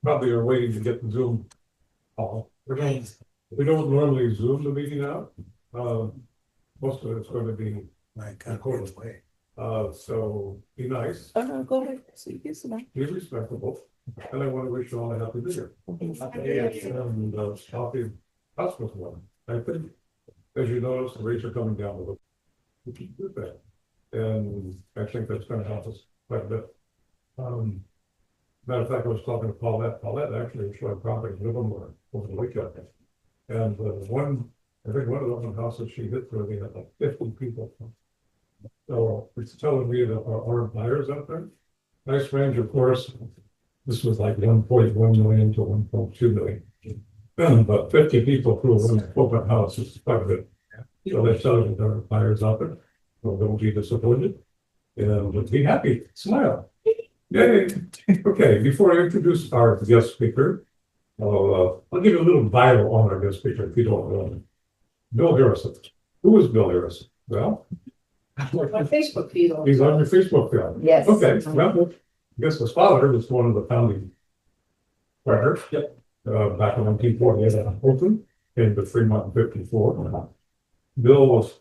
Probably are waiting to get the Zoom call. We don't normally Zoom the meeting out. Most of it's going to be recorded. So be nice. Oh, no, go ahead. So you get some. Be respectable. And I want to wish you all a happy New Year. And happy Christmas one. I think, as you notice, the rates are coming down a little, which is good. And I think that's going to help us quite a bit. Matter of fact, I was talking to Paulette actually showed property in Livermore over the weekend. And I think one of the open houses she hit for, they had like 50 people. So it's telling me that our buyers out there, nice range, of course. This was like 1.1 million to 1.2 million. But 50 people who are in the open house is quite a bit. So they're telling me there are buyers out there. So don't be disappointed. And be happy, smile. Yay. Okay, before I introduce our guest speaker, I'll give you a little bio on our guest speaker if you don't know him. Bill Harrison. Who is Bill Harrison? Well, My Facebook feed. he's on your Facebook feed. Yes. Okay, well, I guess his father was one of the founding partners. Yep. Back in 1948 in Oakland, came to Fremont in 54. Bill was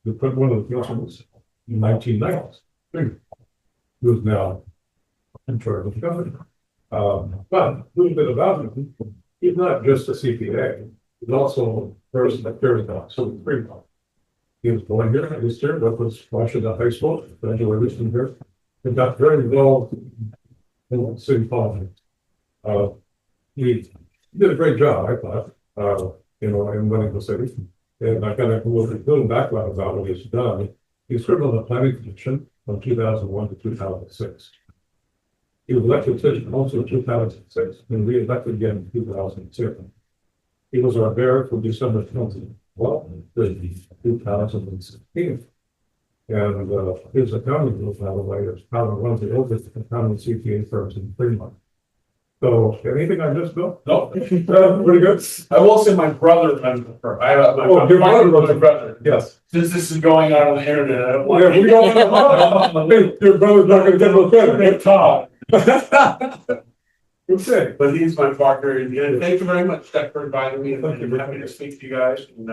one of the principals in 1990s. He was now in charge of the company. But a little bit about him, he's not just a CPA, he's also a person that cares about Southern Fremont. He was born here, at Easter, that was Washington High School, graduated from here. He got very well in city politics. He did a great job, I thought, in running the city. And I kind of a little background about what he's done. He served on the planning commission from 2001 to 2006. He was elected to city council in 2006 and re-elected again in 2007. He was our mayor from December 2016. And his accounting group, by the way, is probably one of the oldest accounting CPA firms in Fremont. So, anything I missed, Bill? No. Pretty good. I will say my brother runs the firm. Your brother runs the brother. Yes. Since this is going on the internet, I don't want Yeah, we don't. Your brother's not going to get no credit. talk. Okay. But he's my partner. And thank you very much, Jack, for inviting me. And Thank you. I'm happy to speak to you guys. And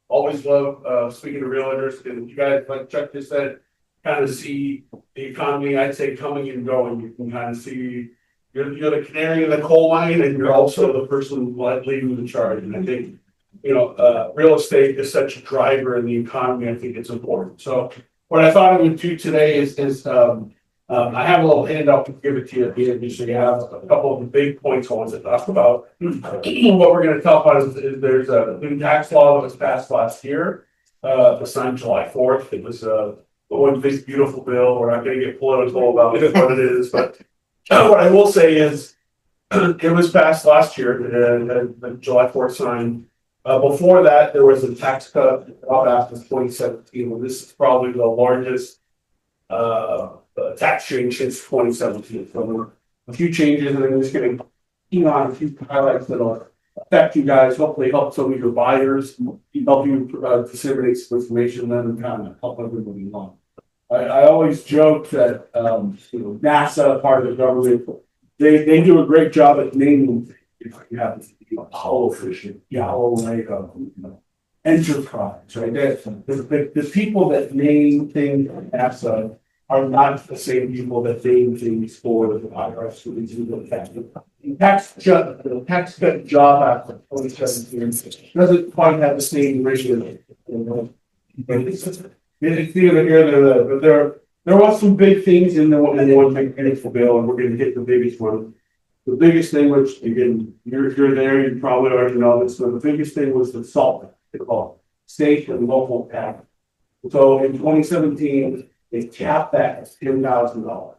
always love speaking to realtors. And you guys, like Chuck just said, kind of see the economy, I'd say, coming and going. You can kind of see you're the canary in the coal mine, and you're also the person leading the charge. And I think, real estate is such a driver in the economy. I think it's important. So what I thought I would do today is I have a little handout to give it to you at the end, so you have a couple of the big points I want to talk about. What we're going to talk about is there's a new tax law that was passed last year. It was signed July 4th. It was one big beautiful bill. We're not going to get political about what it is, but what I will say is it was passed last year, and July 4th signed. Before that, there was a tax cut after 2017. Well, this is probably the largest tax change since 2017. So there were a few changes, and I'm just going to key on a few highlights that will affect you guys, hopefully help some of your buyers, help you disseminate some information, then and kind of help everybody along. I always joke that NASA, part of the government, they do a great job at naming things. You have Apollo fishing, Enterprise, right? The people that name things at NASA are not the same people that name things for the IRS. The tax cut job after 2017 doesn't quite have the same ratio. It's either here or there. There was some big things in the one big beautiful bill, and we're going to hit the biggest one. The biggest thing, which again, you're there, you probably already know this, but the biggest thing was the SALT, they call it, state and local tax. So in 2017, they capped that at $10,000.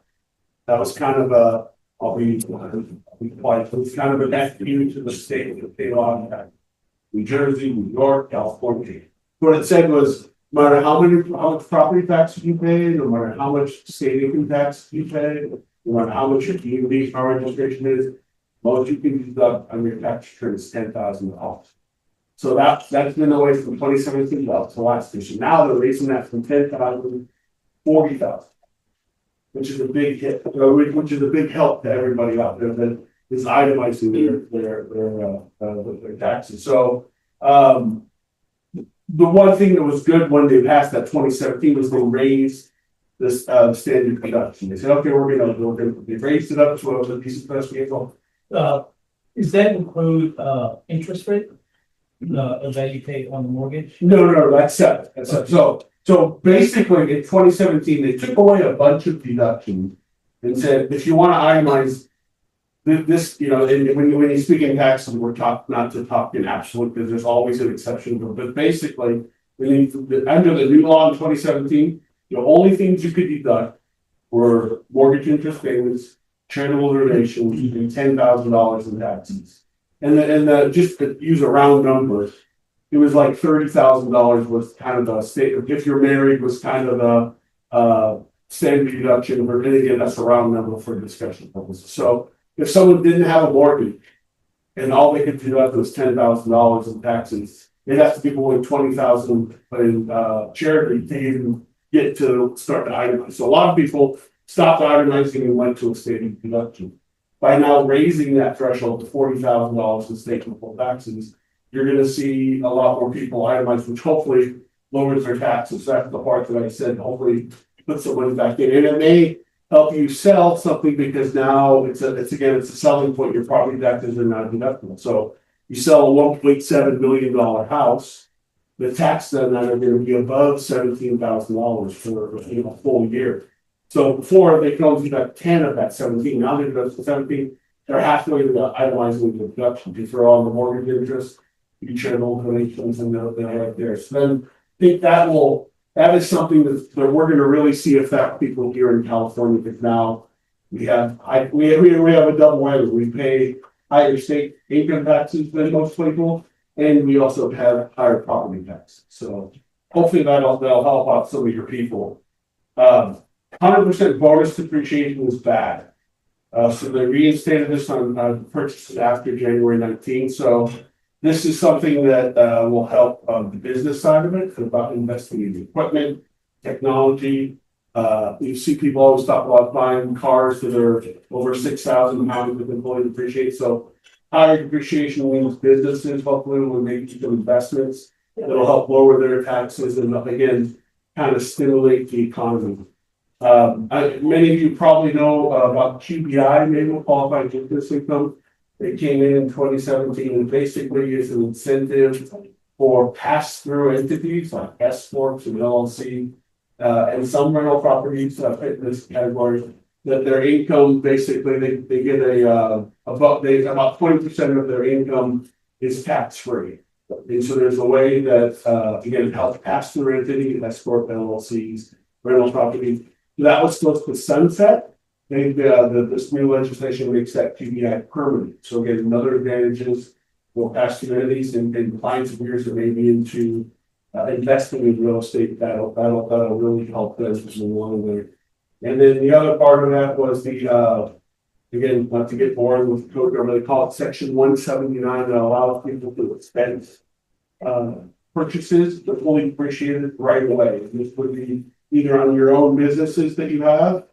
That was kind of a, I'll be quiet, it was kind of an FU to the state that they law in New Jersey, New York, California. What it said was, no matter how much property tax you pay, no matter how much state income tax you pay, no matter how much your DMV car registration is, most you can deduct on your tax return is $10,000. So that's been away from 2017 to last year. So now they're raising that from 10,000 to 40,000. which is a big hit, which is a big help to everybody out there that is itemizing their taxes. So, the one thing that was good when they passed that 2017 was they raised this standard deduction. They said, okay, they raised it up to a decent price vehicle. Does that include, interest rate? That you pay on the mortgage? No, that's separate. That's separate. So basically in 2017, they took away a bunch of deductions and said, if you want to itemize this, and when you speak in taxes, we're not to talk in absolute, because there's always an exception. But basically, under the new law in 2017, the only things you could deduct were mortgage interest payments, charitable donations, and $10,000 in taxes. And then just to use a round number, it was like $30,000 was kind of the state. If you're married, was kind of the standard deduction. And again, that's a round number for discussion purposes. So if someone didn't have a mortgage and all they could deduct was $10,000 in taxes, they'd have to be pulling $20,000 in charity to even get to start to itemize. So a lot of people stopped itemizing and went to a standard deduction. By now raising that threshold to $40,000 in state and local taxes, you're going to see a lot more people itemize, which hopefully lowers their taxes. That's the part that I said, hopefully put some money back in. And it may help you sell something, because now it's a selling point. Your property taxes are not deductible. So you sell a $1.7 million house, the taxes on that are going to be above $17,000 for a full year. So before they can only deduct 10 of that 17. Now they deduct 17. They're halfway to the itemizing the deduction. You throw on the mortgage interest, you charitable donations, and they're right there. So then I think that is something that we're going to really see affect people here in California, because now we have a double whammy. We pay higher state income taxes than most people, and we also have higher property taxes. So hopefully that'll help out some of your people. 100% bonus depreciation was bad. So they reinstated this on purchases after January 19. So this is something that will help the business side of it, about investing in equipment, technology. You see people always talk about buying cars that are over 6,000 pounds with employee depreciation. So higher depreciation means businesses hopefully will make some investments that'll help lower their taxes and again kind of stimulate the economy. Many of you probably know about QBI, maybe qualified business income. It came in 2017 and basically is an incentive for pass-through entities like S Corps and LLC and some rental properties fit in this category. That their income basically they get about 20% of their income is tax-free. And so there's a way that again helps pass-through entities, S Corp, LLCs, rental properties. That was supposed to sunset. This new legislation makes that QBI permanent. So again, another advantage is we'll pass through entities and clients of yours that may be into investing in real estate. That'll really help them along the way. And then the other part of that was the again, not to get bored with the code, they call it Section 179 that allows people to expense purchases that fully depreciated right away. This would be either on your own businesses that you have.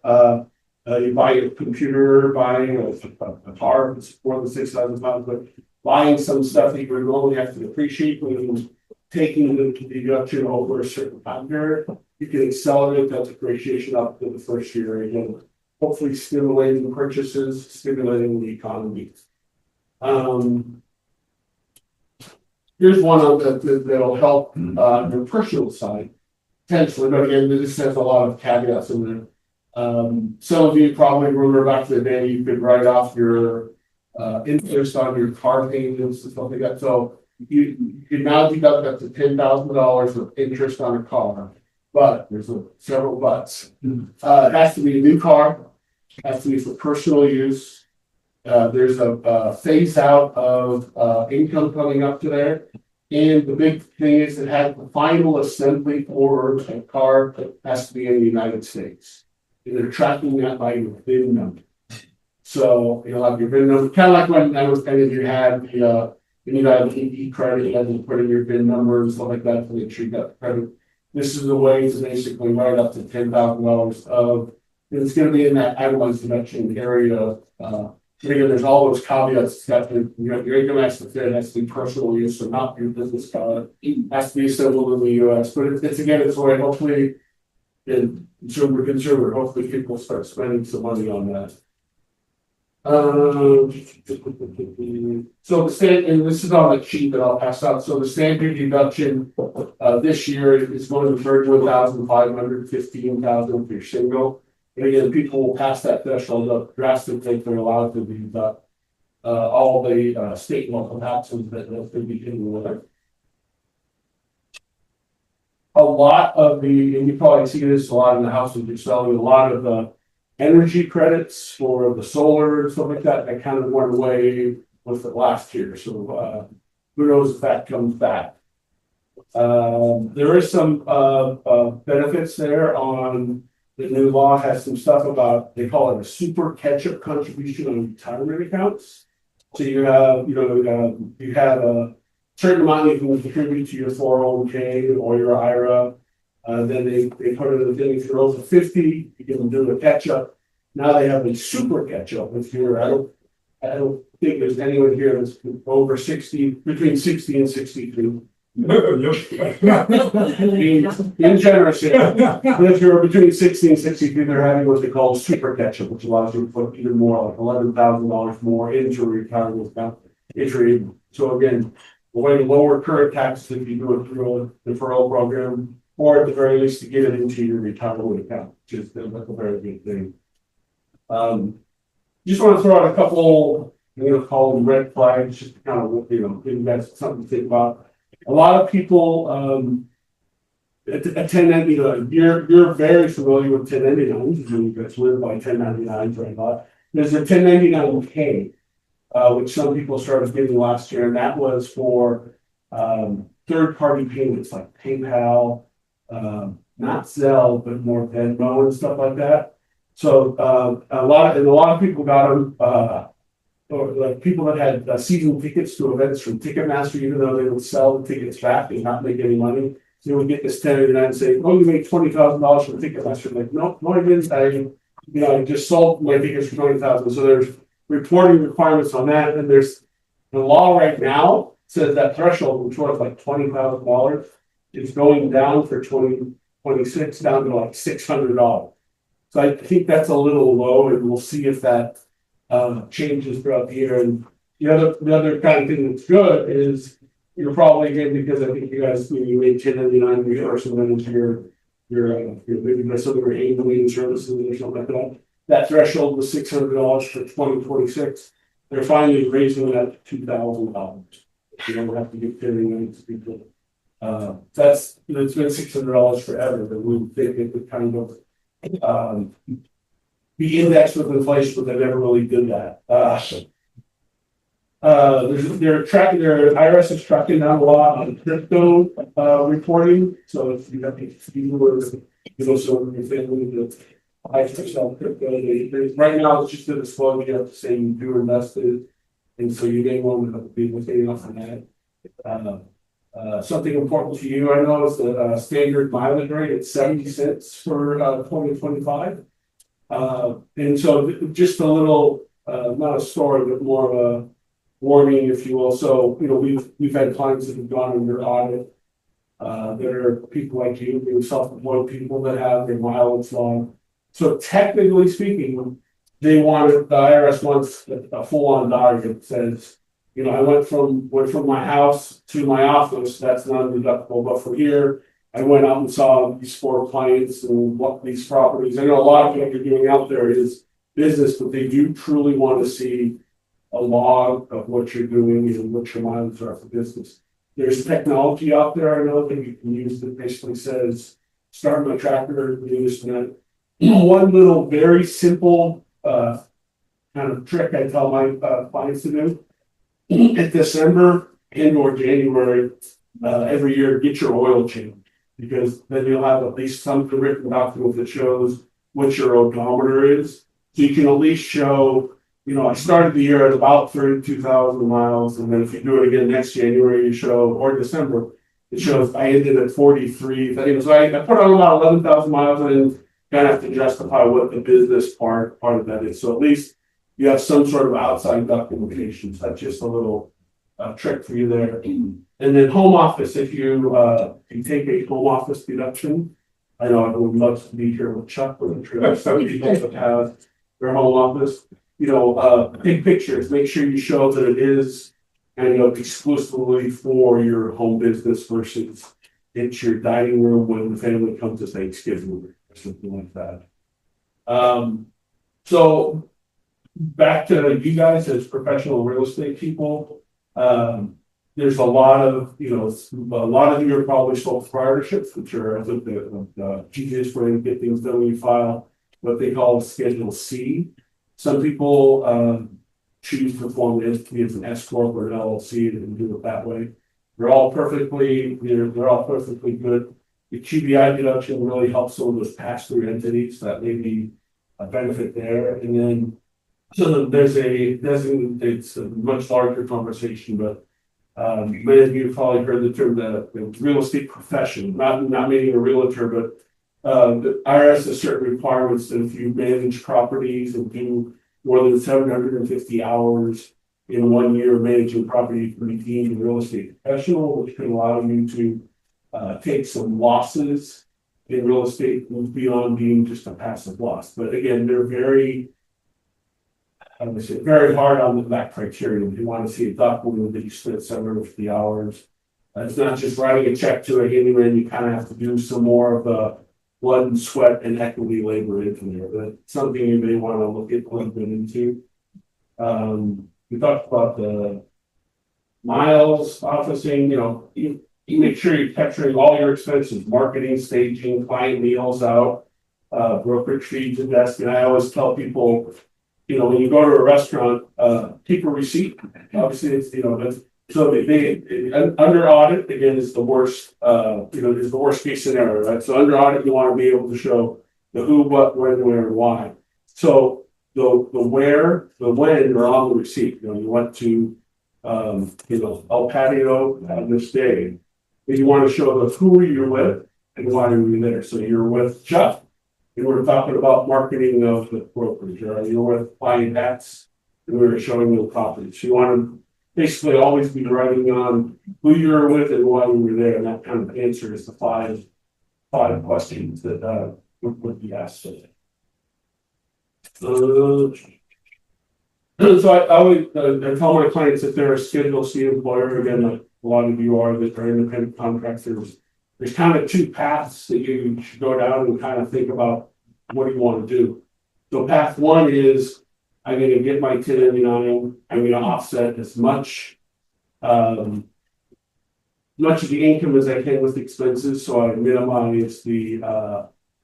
You buy a computer, buying a car that's more than 6,000 pounds, but buying some stuff that you would normally have to depreciate when you're taking the deduction over a certain time period, you can accelerate that depreciation up to the first year again, hopefully stimulating purchases, stimulating the economy. Here's one that'll help on the personal side, potentially, but again, this has a lot of caveats in there. Some of you probably remember back to the day you could write off your interest on your car payments and stuff like that. So you can now deduct up to $10,000 of interest on a car, but there's several buts. It has to be a new car, it has to be for personal use. There's a phase out of income coming up to there. And the big thing is it has the final assembly for a car that has to be in the United States. And they're tracking that by your VIN number. So you'll have your VIN number, kind of like when I was kind of you had the when you got an ED credit, you had to put in your VIN number and stuff like that to make sure you got the credit. This is a way to basically write up to $10,000 of It's gonna be in that itemized deduction area, again, there's all those caveats, it's got to, your income has to fit, it has to be personal use, so not your business card. Has to be civil in the US, but it's again, it's where hopefully. In consumer, hopefully people start spending some money on that. So the stand, and this is on the sheet that I'll pass out, so the standard deduction, this year is going to 31,500, 15,000 if you're single. And again, people will pass that threshold up drastically if they're allowed to deduct, all the, state and local taxes that they'll be hitting with it. A lot of the, and you probably see this a lot in the houses you're selling, a lot of the energy credits for the solar and stuff like that, that kind of went away with it last year. So, who knows if that comes back. There is some, benefits there on the new law has some stuff about, they call it a super catch-up contribution on retirement accounts. So you have, you have a certain amount you can contribute to your 401k or your IRA. Then they put it in the thing, if you're over 50, you can do a catch up. Now they have a super catch up. If you're, I don't think there's anyone here that's over 60, between 60 and 62. Being generous here. But if you're between 60 and 63, they're having what they call super catch up, which allows you to put even more, like $11,000 more into a retirement account. So again, a way to lower current taxes if you do it through a deferral program, or at the very least to get it into your retirement account, which is a very good thing. Just want to throw out a couple, call them red flags, just to kind of, give you guys something to think about. A lot of people, attend, you're very familiar with 1099s, and you guys live by 1099s right now. There's a 1099K. Which some people started getting last year, and that was for third-party payments like PayPal, not Zelle, but more Venmo and stuff like that. So a lot of people got them, or like people that had season tickets to events from Ticketmaster, even though they would sell the tickets back and not make any money. So they would get this 1099 and say, "Oh, you made $20,000 from Ticketmaster." Like, no, I didn't. I just sold my tickets for $20,000. So there's reporting requirements on that, and there's the law right now says that threshold, which was like $20,000, is going down for 2026 down to like $600. So I think that's a little low, and we'll see if that changes throughout the year. And the other kind of thing that's good is you're probably good because I think you guys you made 1099 or something into your maybe some of your alien services or something like that. That threshold was $600 for 2026. They're finally raising that to $2,000. You don't have to get 1099 people. It's been $600 forever, but we think it would kind of be indexed with inflation, but they never really did that. They're tracking, their IRS is tracking down a lot on crypto reporting. So if you have people or so in your family that crypto, right now it's just a disclosure. You have to say you do invest in, and so you may want to be looking off on that. Something important to you, I know, is the standard mileage rate at 70 cents for 2025. And so just a little, not a story, but more of a warning, if you will. So, we've had clients that have gone under audit. There are people like you, self-employed people that have their mileage long. So technically speaking, the IRS wants a full-on document that says, I went from my house to my office, that's non-deductible, but from here, I went out and saw these 4 clients and what these properties. I know a lot of what you're doing out there is business, but they do truly want to see a log of what you're doing and what your mileage are for business. There's technology out there, I know, that you can use that basically says, start my tracker, do this and that. One little very simple kind of trick I tell my clients to do. In December and or January every year, get your oil changed, because then you'll have at least some written document that shows what your odometer is. So you can at least show, I started the year at about 32,000 miles, and then if you do it again next January, you show, or December, it shows I ended at 43. So I put on about 11,000 miles, and kind of have to justify what the business part of that is. So at least you have some sort of outside documentation. So that's just a little trick for you there. And then home office, if you take a home office deduction, I know I would love to be here with Chuck, but I'm sure some people that have their home office, take pictures, make sure you show that it is exclusively for your home business versus it's your dining room when the family comes to Thanksgiving or something like that. So back to you guys as professional real estate people, there's a lot of you are probably sole proprietorships, which are I think the easiest way to get things done when you file what they call Schedule C. Some people choose to form the entity as an S corp or an LLC and do it that way. They're all perfectly good. The QBI deduction really helps some of those pass-through entities. That may be a benefit there. And then so there's it's a much larger conversation, but many of you have probably heard the term the real estate profession, not meaning a realtor, but the IRS has certain requirements that if you manage properties and do more than 750 hours in 1 year managing property, you can be deemed a real estate professional, which can allow you to take some losses in real estate beyond being just a passive loss. But again, they're very hard on that criteria. If you want to see a document that you spent 750 hours, it's not just writing a check to a handyman. You kind of have to do some more of the blood and sweat and equity labor into there. But something you may want to look at a little bit into. We talked about the miles, officing, you make sure you're capturing all your expenses, marketing, staging, client meals out, brokerage fees and desk. And I always tell people, when you go to a restaurant, keep a receipt. Obviously, it's, so they under audit, again, is the worst, is the worst case scenario, right? So under audit, you want to be able to show the who, what, when, where, and why. So the where, the when are on the receipt. You went to, El Patio on this day. And you want to show the who you're with and why are you there. So you're with Chuck. And we're talking about marketing of the brokerage, or you're with buying hats, and we're showing you the property. So you want to basically always be writing on who you're with and why you were there, and that kind of answers the five questions that would be asked. So I always tell my clients that they're a Schedule C employer. Again, like a lot of you are, that are independent contractors. There's kind of two paths that you should go down and kind of think about what do you want to do. So path one is I'm going to get my 1099. I'm going to offset as much of the income as I can with expenses, so I minimize the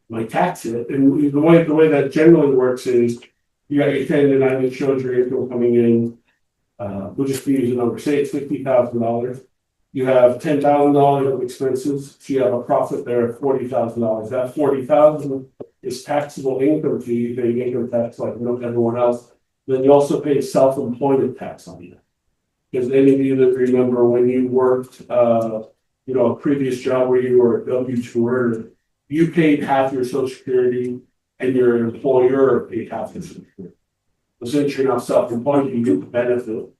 my tax hit. And the way that generally works is you got your 1099 that shows your income coming in. We'll just use a number. Say it's $50,000. You have $10,000 of expenses, so you have a profit there of $40,000. That $40,000 is taxable income to you. You pay income tax like everyone else. Then you also pay self-employment tax on that. Because any of you that remember when you worked, a previous job where you were a W-2 earner, you paid half your Social Security, and your employer paid half your Social Security. So since you're now self-employed, you get the benefit.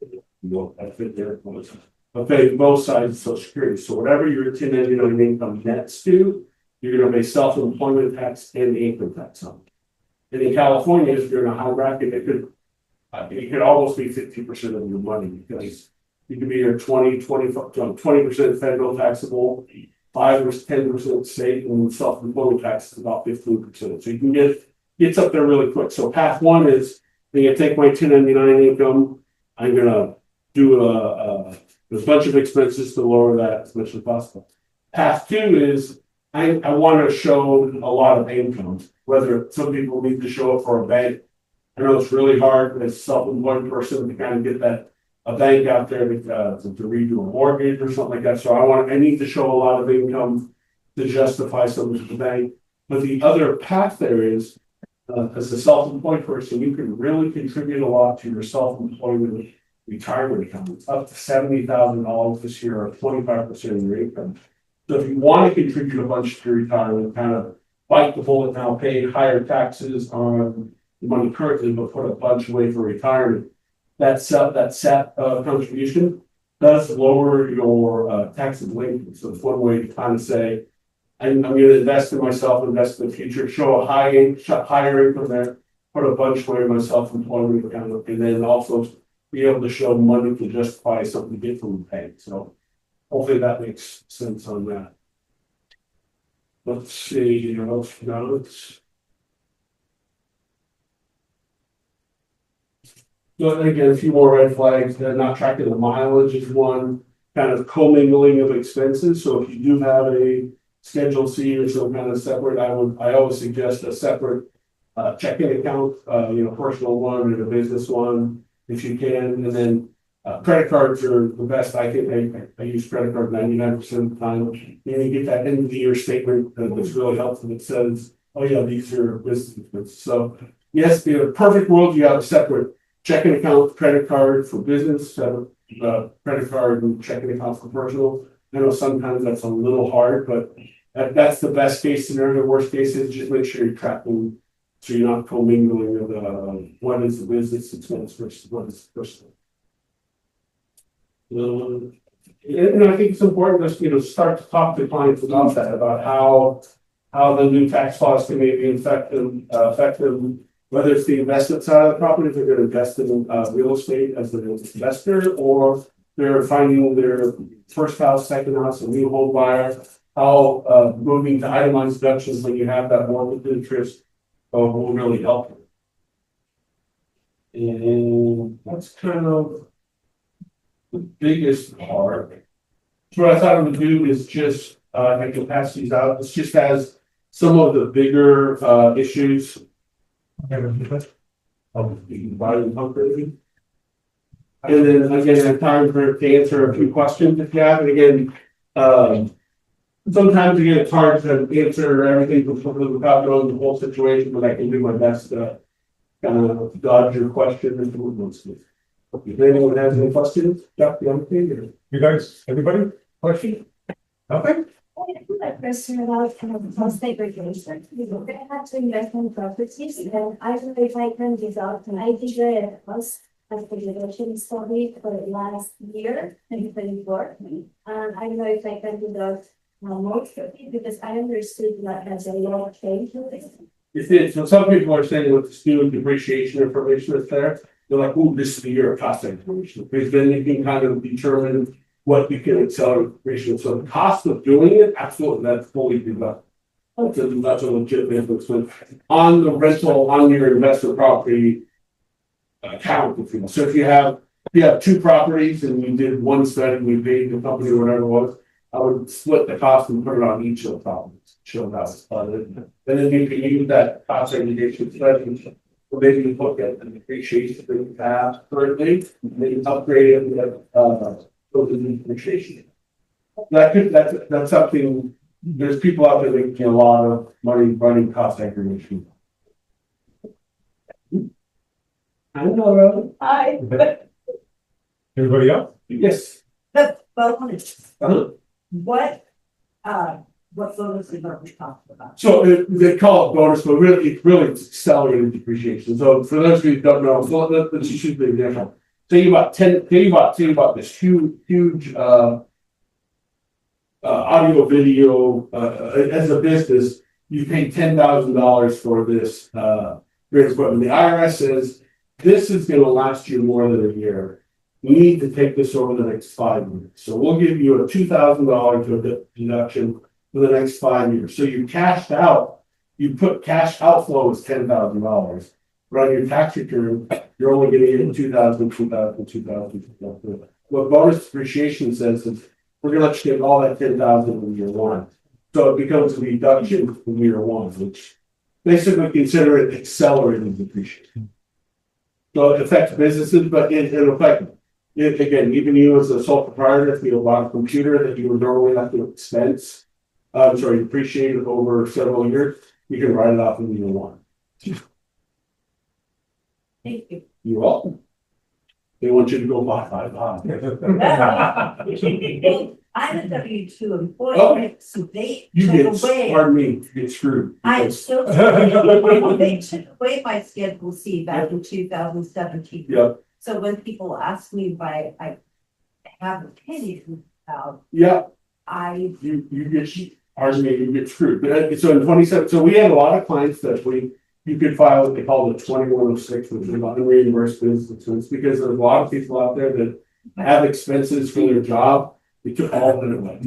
But pay both sides of Social Security. So whatever your 1099 income nets to, you're going to pay self-employment tax and the income tax on. And in California, if you're in a high bracket, it could almost be 50% of your money, because you could be your 20% federal taxable, 5 or 10% state, and self-employment tax is about 15%. So you can gets up there really quick. So path one is I'm going to take my 1099 income. I'm going to do a bunch of expenses to lower that as much as possible. Path two is I want to show a lot of income, whether some people need to show it for a bank. I know it's really hard as a self-employed person to kind of get a bank out there to redo a mortgage or something like that. So I need to show a lot of income to justify something to the bank. But the other path there is, as a self-employed person, you can really contribute a lot to your self-employment retirement account. It's up to $70,000 this year, or 25% of your income. So if you want to contribute a bunch to your retirement, kind of bite the bullet now, pay higher taxes on the money currently, but put a bunch away for retirement. That set contribution does lower your taxable income. So it's one way to kind of say, I'm going to invest in myself, invest in the future, show a higher income there, put a bunch away in my self-employment account, and then also be able to show money to justify something different from paying. So hopefully that makes sense on that. Let's see, what else we got? So again, a few more red flags. They're not tracking the mileage is one. Kind of commingling of expenses. So if you do have a Schedule C or some kind of separate, I always suggest a separate checking account, personal one and a business one if you can. And then credit cards are the best. I use credit card 99% of the time. And you get that end of the year statement that's really helpful. It says, oh yeah, these are business expenses. So yes, in a perfect world, you have a separate checking account, credit card for business, credit card and checking account for personal. I know sometimes that's a little hard, but that's the best case scenario. Worst case is just make sure you're tracking so you're not commingling of what is the business expense versus what is personal. And I think it's important to start to talk to clients about that, about how the new tax laws can maybe affect them, whether it's the investment side of the property, if they're going to invest in real estate as an investor, or they're finding their first house, second house, a new home buyer, how moving to itemized deductions when you have that mortgage interest will really help you. And that's kind of the biggest part. So what I thought I would do is just, I can pass these out. This just has some of the bigger issues. And then again, I have time to answer a few questions if you have. And again, sometimes again, it's hard to answer everything without knowing the whole situation, but I can do my best to kind of dodge your question and move on. If anyone has any questions, Jeff, you guys, everybody, question? Nothing? I have a question about real estate regulation. We're gonna have to invest in properties, and I don't know if I can deduct. I did a cost calculation study for last year, 2024. And I don't know if I can deduct most of it, because I understood that as a law change. So some people are saying with the new depreciation information that's there, they're like, oh, this is the year of cost information. Because then you can kind of determine what you can accelerate depreciation. So the cost of doing it, absolutely, that's fully deductible. That's a legitimate investment on the rental, on your investment property account, if you will. So if you have two properties and you did one study, we paid the company or whatever it was, I would split the cost and put it on each of the properties, show how it's funded. And then you can use that cost segregation study. So maybe you look at the depreciation that you have currently, maybe upgrade it with the depreciation. That's something. There's people out there making a lot of money running cost segregation. I know, Rob. Hi. Everybody else? Yes. What bonuses are we talking about? So they call it bonus, but really, it's accelerated depreciation. So for those of you who don't know, so let's just use the example. Say you bought this huge audio video as a business, you pay $10,000 for this great equipment. The IRS says this is going to last you more than a year. You need to take this over the next 5 years. So we'll give you a $2,000 deduction for the next 5 years. So you cashed out, you put cash outflow as $10,000. But on your tax return, you're only getting $2,000. What bonus depreciation says is we're going to let you get all that $10,000 in year one. So it becomes a deduction from year one, which basically consider it accelerated depreciation. So it affects businesses, but it affects it again, even you as a sole proprietor, if you bought a computer that you would normally have to expense, depreciate it over several years, you can write it off in year one. Thank you. You're welcome. They want you to go buy. I'm a W-2 employee, Oh. right? So they You took get, away, pardon me, you get screwed. I because- still, they took away my Schedule C back in 2017. Yep, So when people ask me why I have a penny about, yeah, I, you get, pardon me, you get screwed. But so in 27, so we had a lot of clients that you could file what they call the 2106, which is unreimbursed business expense, because there's a lot of people out there that have expenses for their job. They took all of it away.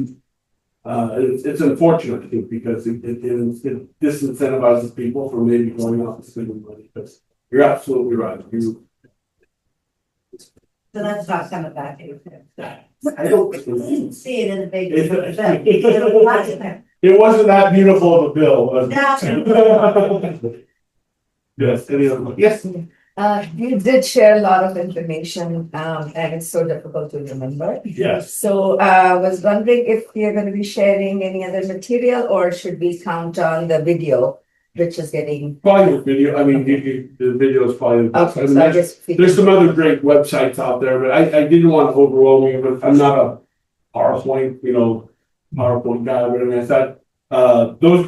It's unfortunate, I think, because it disincentivizes people from maybe going out and spending money. But you're absolutely right. so that's not coming back anytime. I don't. Didn't see it in the big. It wasn't that beautiful of a bill, was No. it? Yes, any other one? Yes. You did share a lot of information, and it's so difficult to remember. Yes. So, was wondering if you're gonna be sharing any other material, or should we count on the video, which is getting. Probably the video, I mean, the video is probably the best. I Okay, mean, so I guess. there's some other great websites out there, but I didn't want to overwhelm you, but I'm not a PowerPoint, PowerPoint guy, but I mean, I thought,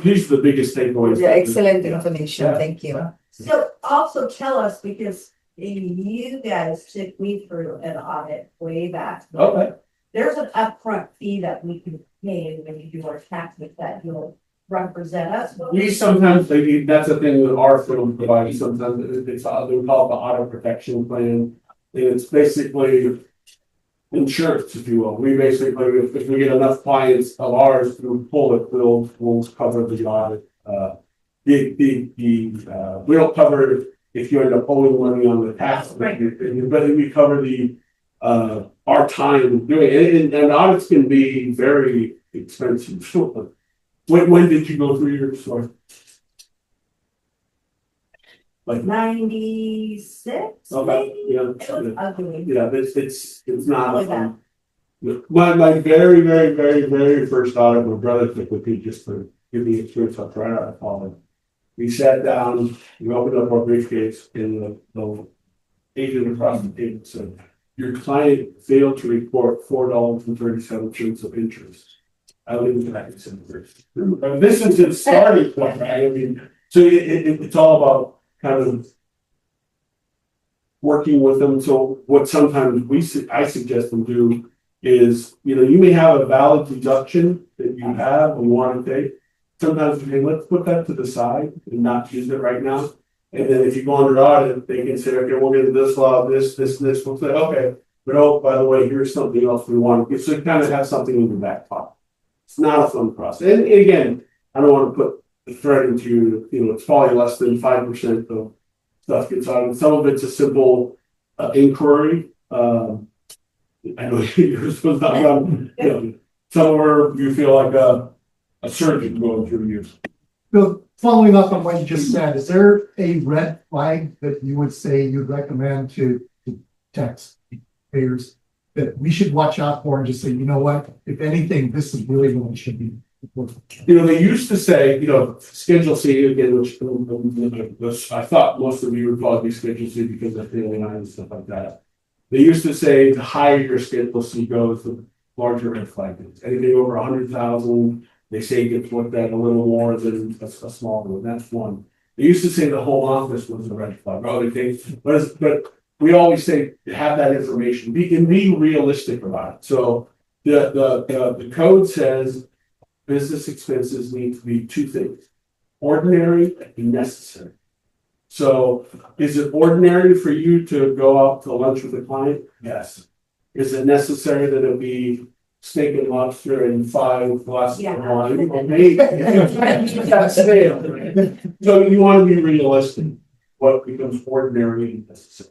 these are the biggest takeaways. Yeah, excellent information, Yeah. thank you. So also tell us, because you guys took me through an audit way back. Okay. There's an upfront fee that we can pay when you do our taxes that you'll represent us. We sometimes, that's a thing that our firm provides, sometimes they call it the auto protection plan. And it's basically insurance, if you will. We basically, if we get enough clients of ours who pull it, we'll cover the audit. We don't cover if you end up owing money on the tax, but we cover our time doing it, and audits can be very expensive. When did you go through your store? Like 96, Okay, maybe? yeah, It was ugly. yeah, it's not. Like that. My very, very, very, very first audit, my brother took with me just to give me experience up right out of college. We sat down, we opened up our briefcase, and the agent across the table said, "Your client failed to report $4.37 of interest." I leave that in this is the starting point, right? I mean, so it's all about kind of working with them. So what sometimes I suggest them do is, you may have a valid deduction that you have and want to take. Sometimes, hey, let's put that to the side and not use it right now. And then if you go under audit, they can say, okay, we'll get this law, this, we'll say, okay, but oh, by the way, here's something else we want to get. So you kind of have something in the back pocket. It's not a fun process. And again, I don't want to put the threat into you, it's probably less than 5% of stuff gets audited. Some of it's a simple inquiry. I know you're supposed to not run, somewhere you feel like a surgeon going through you. Bill, following up on what you just said, is there a red flag that you would say you'd recommend to taxpayers that we should watch out for and just say, you know what, if anything, this is really what we should be? They used to say, Schedule C again, which I thought most of you would probably be Schedule C because of the line and stuff like that. They used to say the higher your Schedule C goes, the larger red flag is. Anything over 100,000, they say gets looked at a little more than a small one. That's one. They used to say the whole office was a red flag. But we always say have that information. Be realistic about it. So the code says business expenses need to be two things: ordinary and necessary. So is it ordinary for you to go out to lunch with a client? Yes. Is it necessary that it be steak and lobster and 5 glasses of wine? Well, maybe. That's stale. So you want to be realistic. What becomes ordinary and necessary?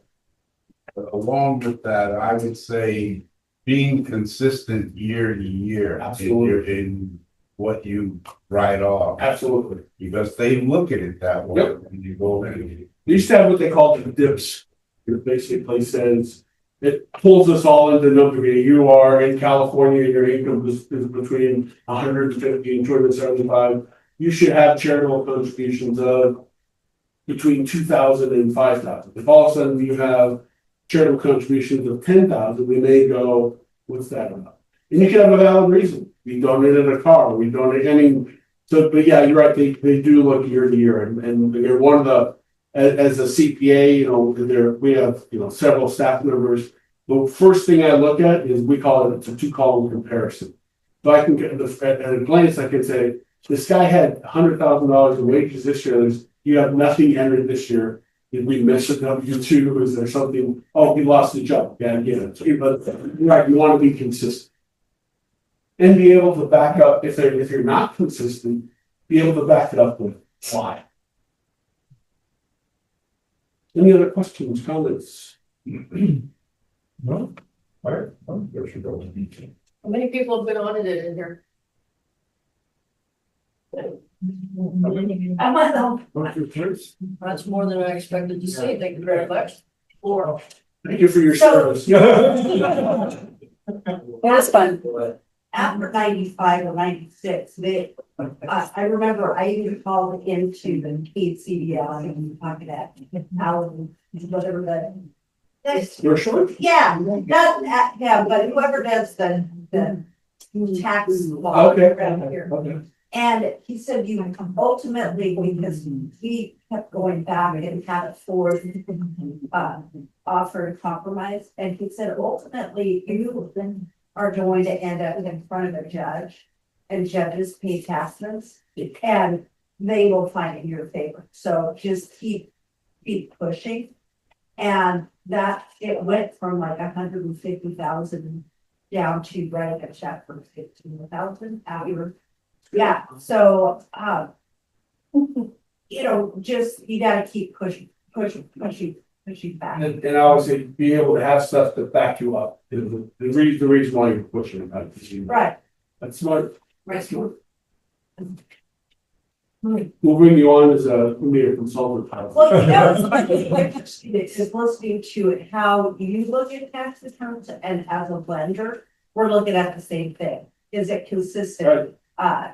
Along with that, I would say being consistent year to year. Absolutely. In what you write off. Absolutely. Because they look at it that way Yep. when you go in. They used to have what they called the dips. It basically says it pulls us all into number. You are in California, your income is between 150 and 275. You should have charitable contributions of between 2,000 and 5,000. If all of a sudden you have charitable contributions of 10,000, we may go, what's that about? And you can have a valid reason. We donated a car, we donate, I mean, so, but yeah, you're right, they do look year to year and they're one of the, as a CPA, you know, we have, you know, several staff members. The first thing I look at is we call it, it's a 2-column comparison. So I can get at a glance, I can say, this guy had $100,000 in wages this year, you have nothing entered this year. Did we miss a W-2? Is there something? Oh, he lost the job. Yeah, I get it. But right, you want to be consistent. And be able to back up if you're not consistent, be able to back it up with why. Any other questions, comments? No? All right, well, there should go. How many people have been audited in here? I might know. That's more than I expected to see. Thank you very much. Or. Thank you for your So- service. That's fun. After 95 or 96, I remember I even called into the KCBL and talking about Alan, whatever that. You're short? Yeah, not, yeah, but whoever does the tax law Okay. around here. Okay. And he said you ultimately, because we kept going back and had a fourth offer to compromise. And he said ultimately you are going to end up in front of a judge and judges pay taxes and they will find it in your favor. So just keep pushing. And that it went from like 150,000 down to writing a check for 15,000 after. Yeah, so, you know, just, you gotta keep pushing back. And I always say, be able to have stuff to back you up. The reason why you're pushing it. Right, That's smart. right. We'll bring you on as a consultant. Well, you know, it's listening to it, how you look at tax returns and as a lender, we're looking at the same thing. Is it consistent? Right.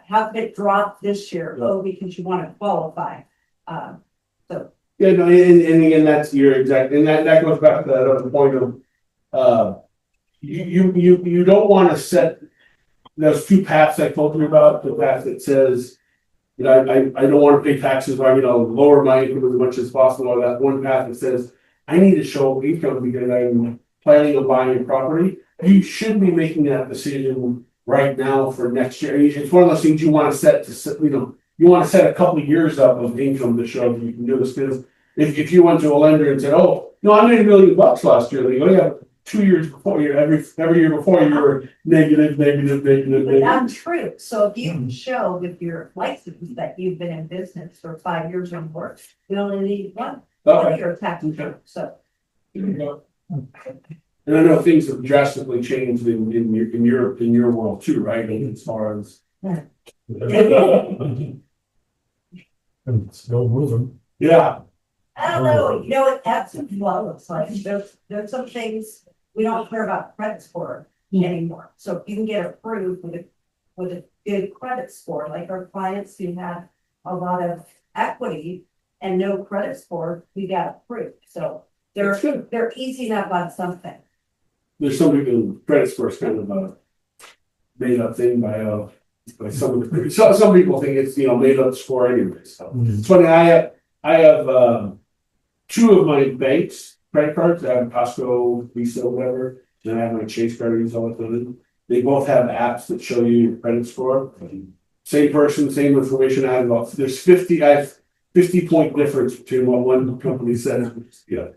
How could it drop this year? Oh, because you want to qualify. Yeah, no, and again, that's your exact, and that goes back to that other point of, you don't want to set those two paths I told you about, the path that says, you know, I don't want to pay taxes or, you know, lower my income as much as possible, or that one path that says, I need to show income because I'm planning on buying a property. You should be making that decision right now for next year. It's one of those things you want to set to, you know, you want to set a couple of years up of income to show that you can do this. Because if you went to a lender and said, oh, no, I made $1 million last year, they go, yeah, 2 years before you, every year before you were negative. But that's true. So if you can show with your license that you've been in business for 5 years or more, you only need one year tax return. So. And I know things have drastically changed in your world too, right? As far as. And still moving. Yeah. I don't know, you know, it ebbs and flows, like there's some things we don't care about credit score anymore. So if you can get approved with a good credit score, like our clients who have a lot of equity and no credit score, we got approved. So they're easy enough on something. There's some people, credit score is kind of a made up thing by some people think it's, you know, made up score anyway. So it's funny, I have 2 of my banks credit cards. I have Costco, Visa, whatever, and I have my Chase card I use all the time. They both have apps that show you your credit score. Same person, same information. I have about I have 50-point difference between what one company said. Yeah.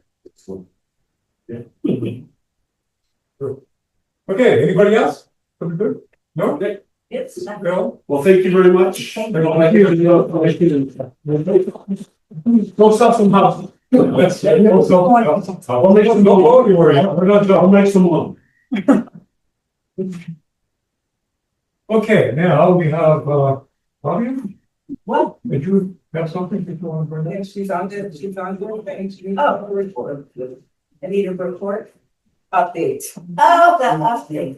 Yeah. Okay, anybody else? Something good? No? Okay. It's Bill? Well, thank you very much. Thank Go sell some houses. Let's go sell. I'll make some more. We're not done. I'll make some more. Okay, now we have, Claudia, What? did you have something that you want to bring up? She's on the thanks. Oh, report. I need a report. Update. Oh, that update.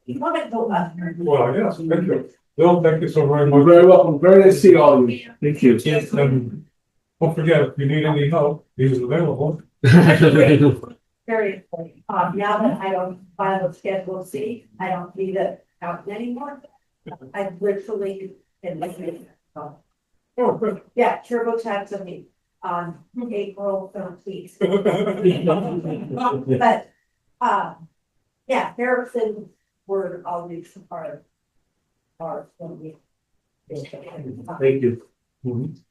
You want to go up? Well, yes, thank you. Bill, thank you so very You're much. very welcome. Very nice to see all of you. Thank you. And don't forget, if you need any help, he is available. very important. Now that I don't file a Schedule C, I don't need it out anymore. I literally can make it. Oh, good. Yeah, TurboTax of me on April 13th. But, yeah, Harrison were always part of when we. Thank you.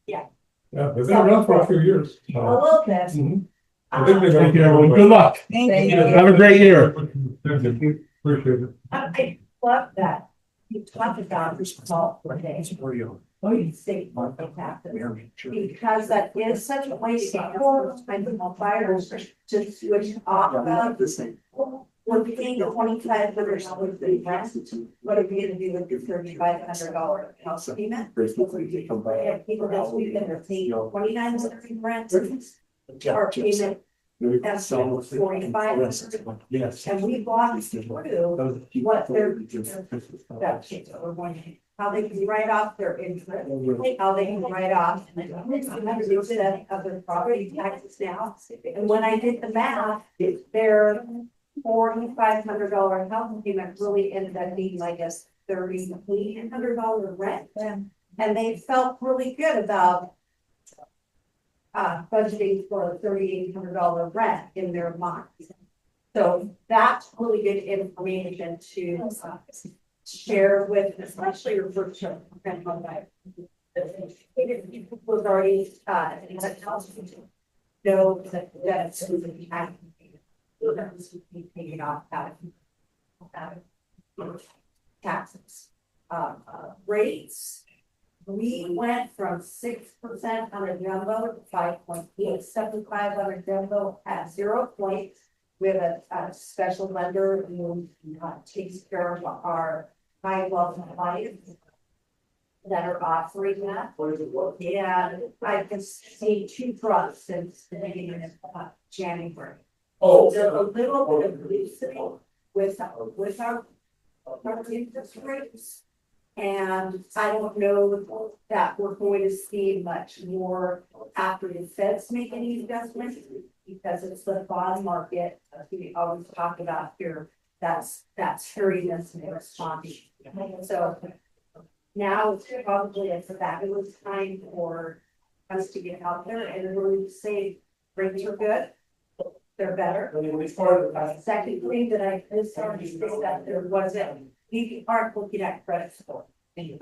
Yeah. Yeah, they've been around for a few years. A little bit. Mhm. I think they Thank you, everyone. Good luck. Thank you. Have a great year. Thank you. Appreciate it. I love that. You talked about this small for days. State market taxes. Because that is such a waste of fires to switch off of. We're paying the $2,500 in rent. What are we gonna do with the $3,500 house payment? And people this weekend are paying $2,900 in rent. Our payment. That's $4,500. Yes. And we walked through what their deductions are going to, how they can write off their interest, how they can write off. Of their property taxes now. And when I did the math, their $4,500 house payment really ended up being like a $3,800 rent. And they felt really good about budgeting for a $3,800 rent in their mind. So that's really good information to share with, especially your first home buyer. People was already know that that's taken off out of taxes. Rates. We went from 6% on a jumbo to 5.875 on a jumbo at 0 points. We have a special lender who takes care of our high wealth clients that are offering that. Yeah, I can see 2 drops since the beginning of January. Oh. There's a little bit of loosening with our interest rates. And I don't know that we're going to see much more after the Feds make any adjustments, because it's the bond market, as we always talk about here, that's hurtiness and responding. So now it's probably a fabulous time for us to get out there and really say rates are good. They're better. Secondly, that I just already stated that there wasn't, we aren't looking at credit score. If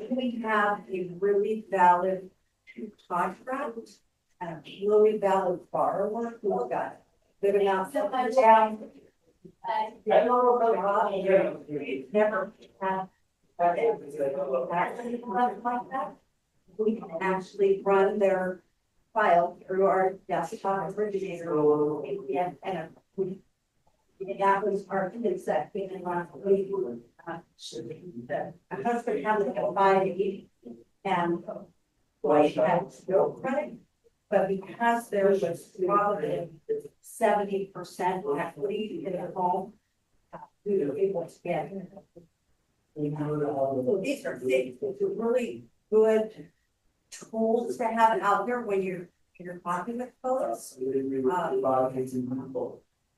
we have a really valid contract and a really valid borrower who's got good enough down. Never have like that. We can actually run their file through our desktop originator and that was our kids that came in last week. A husband had to buy it and wife had no credit, but because there was probably 70% equity in the home, we were able to get. So these are things that are really good tools to have out there when you're talking with folks.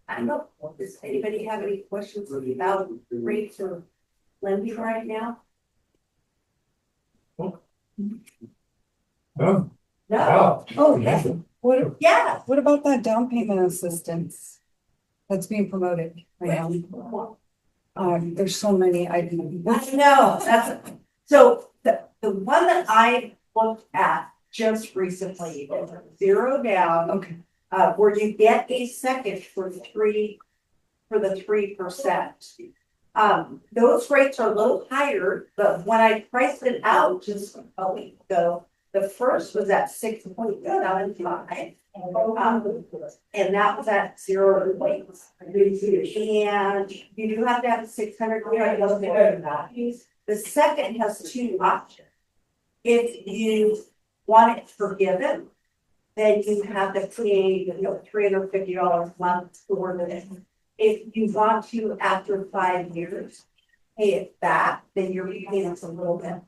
I don't know, does anybody have any questions about rates or lending right now? Done. No. Wow. Oh, yeah. Yeah. What about that down payment assistance that's being promoted right now? There's so many items. I know, that's, so the one that I looked at just recently is 0 down. Okay. Where you get a second for the 3%. Those rates are a little higher, but when I priced it out just a week ago, the first was at 6.75. And that was at 0 points. And you do have to have 600. The second has 2 options. If you want it forgiven, then you have to pay, $350 a month for it. If you want to, after 5 years, pay it back, then your repayments a little bit.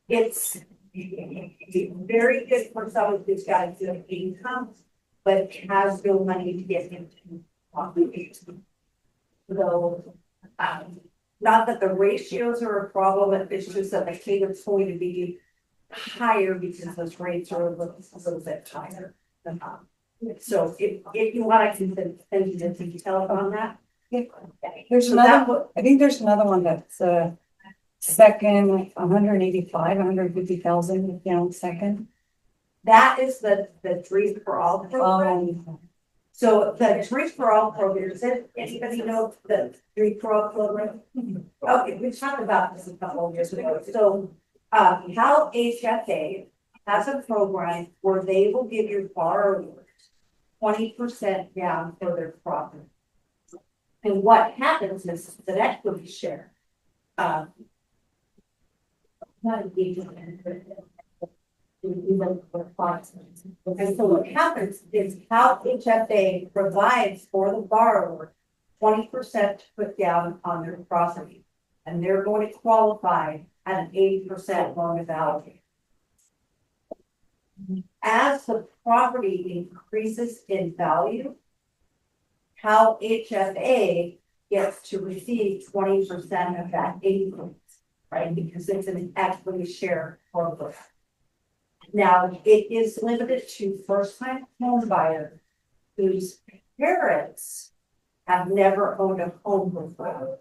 It's very good for someone who's got a good income, but has no money to get into property. So, not that the ratios are a problem, it's just that the payment's going to be higher because those rates are a little bit higher. So if you want, I can send you the details on that. There's So that another, I think there's another one that's, second, 185, 150,000 down second. That is the Dream for All program. So the Dream for All program, does anybody know the Dream for All program? Okay, we talked about this a couple of years ago. So, Cal HFA has a program where they will give your borrowers 20% down for their property. And what happens is it's an equity share. Not a and so what happens is how HFA provides for the borrower 20% to put down on their property. And they're going to qualify at an 80% loan to value. As the property increases in value, how HFA gets to receive 20% of that 80%, right? Because it's an equity share program. Now, it is limited to first-time home buyers whose parents have never owned a home before.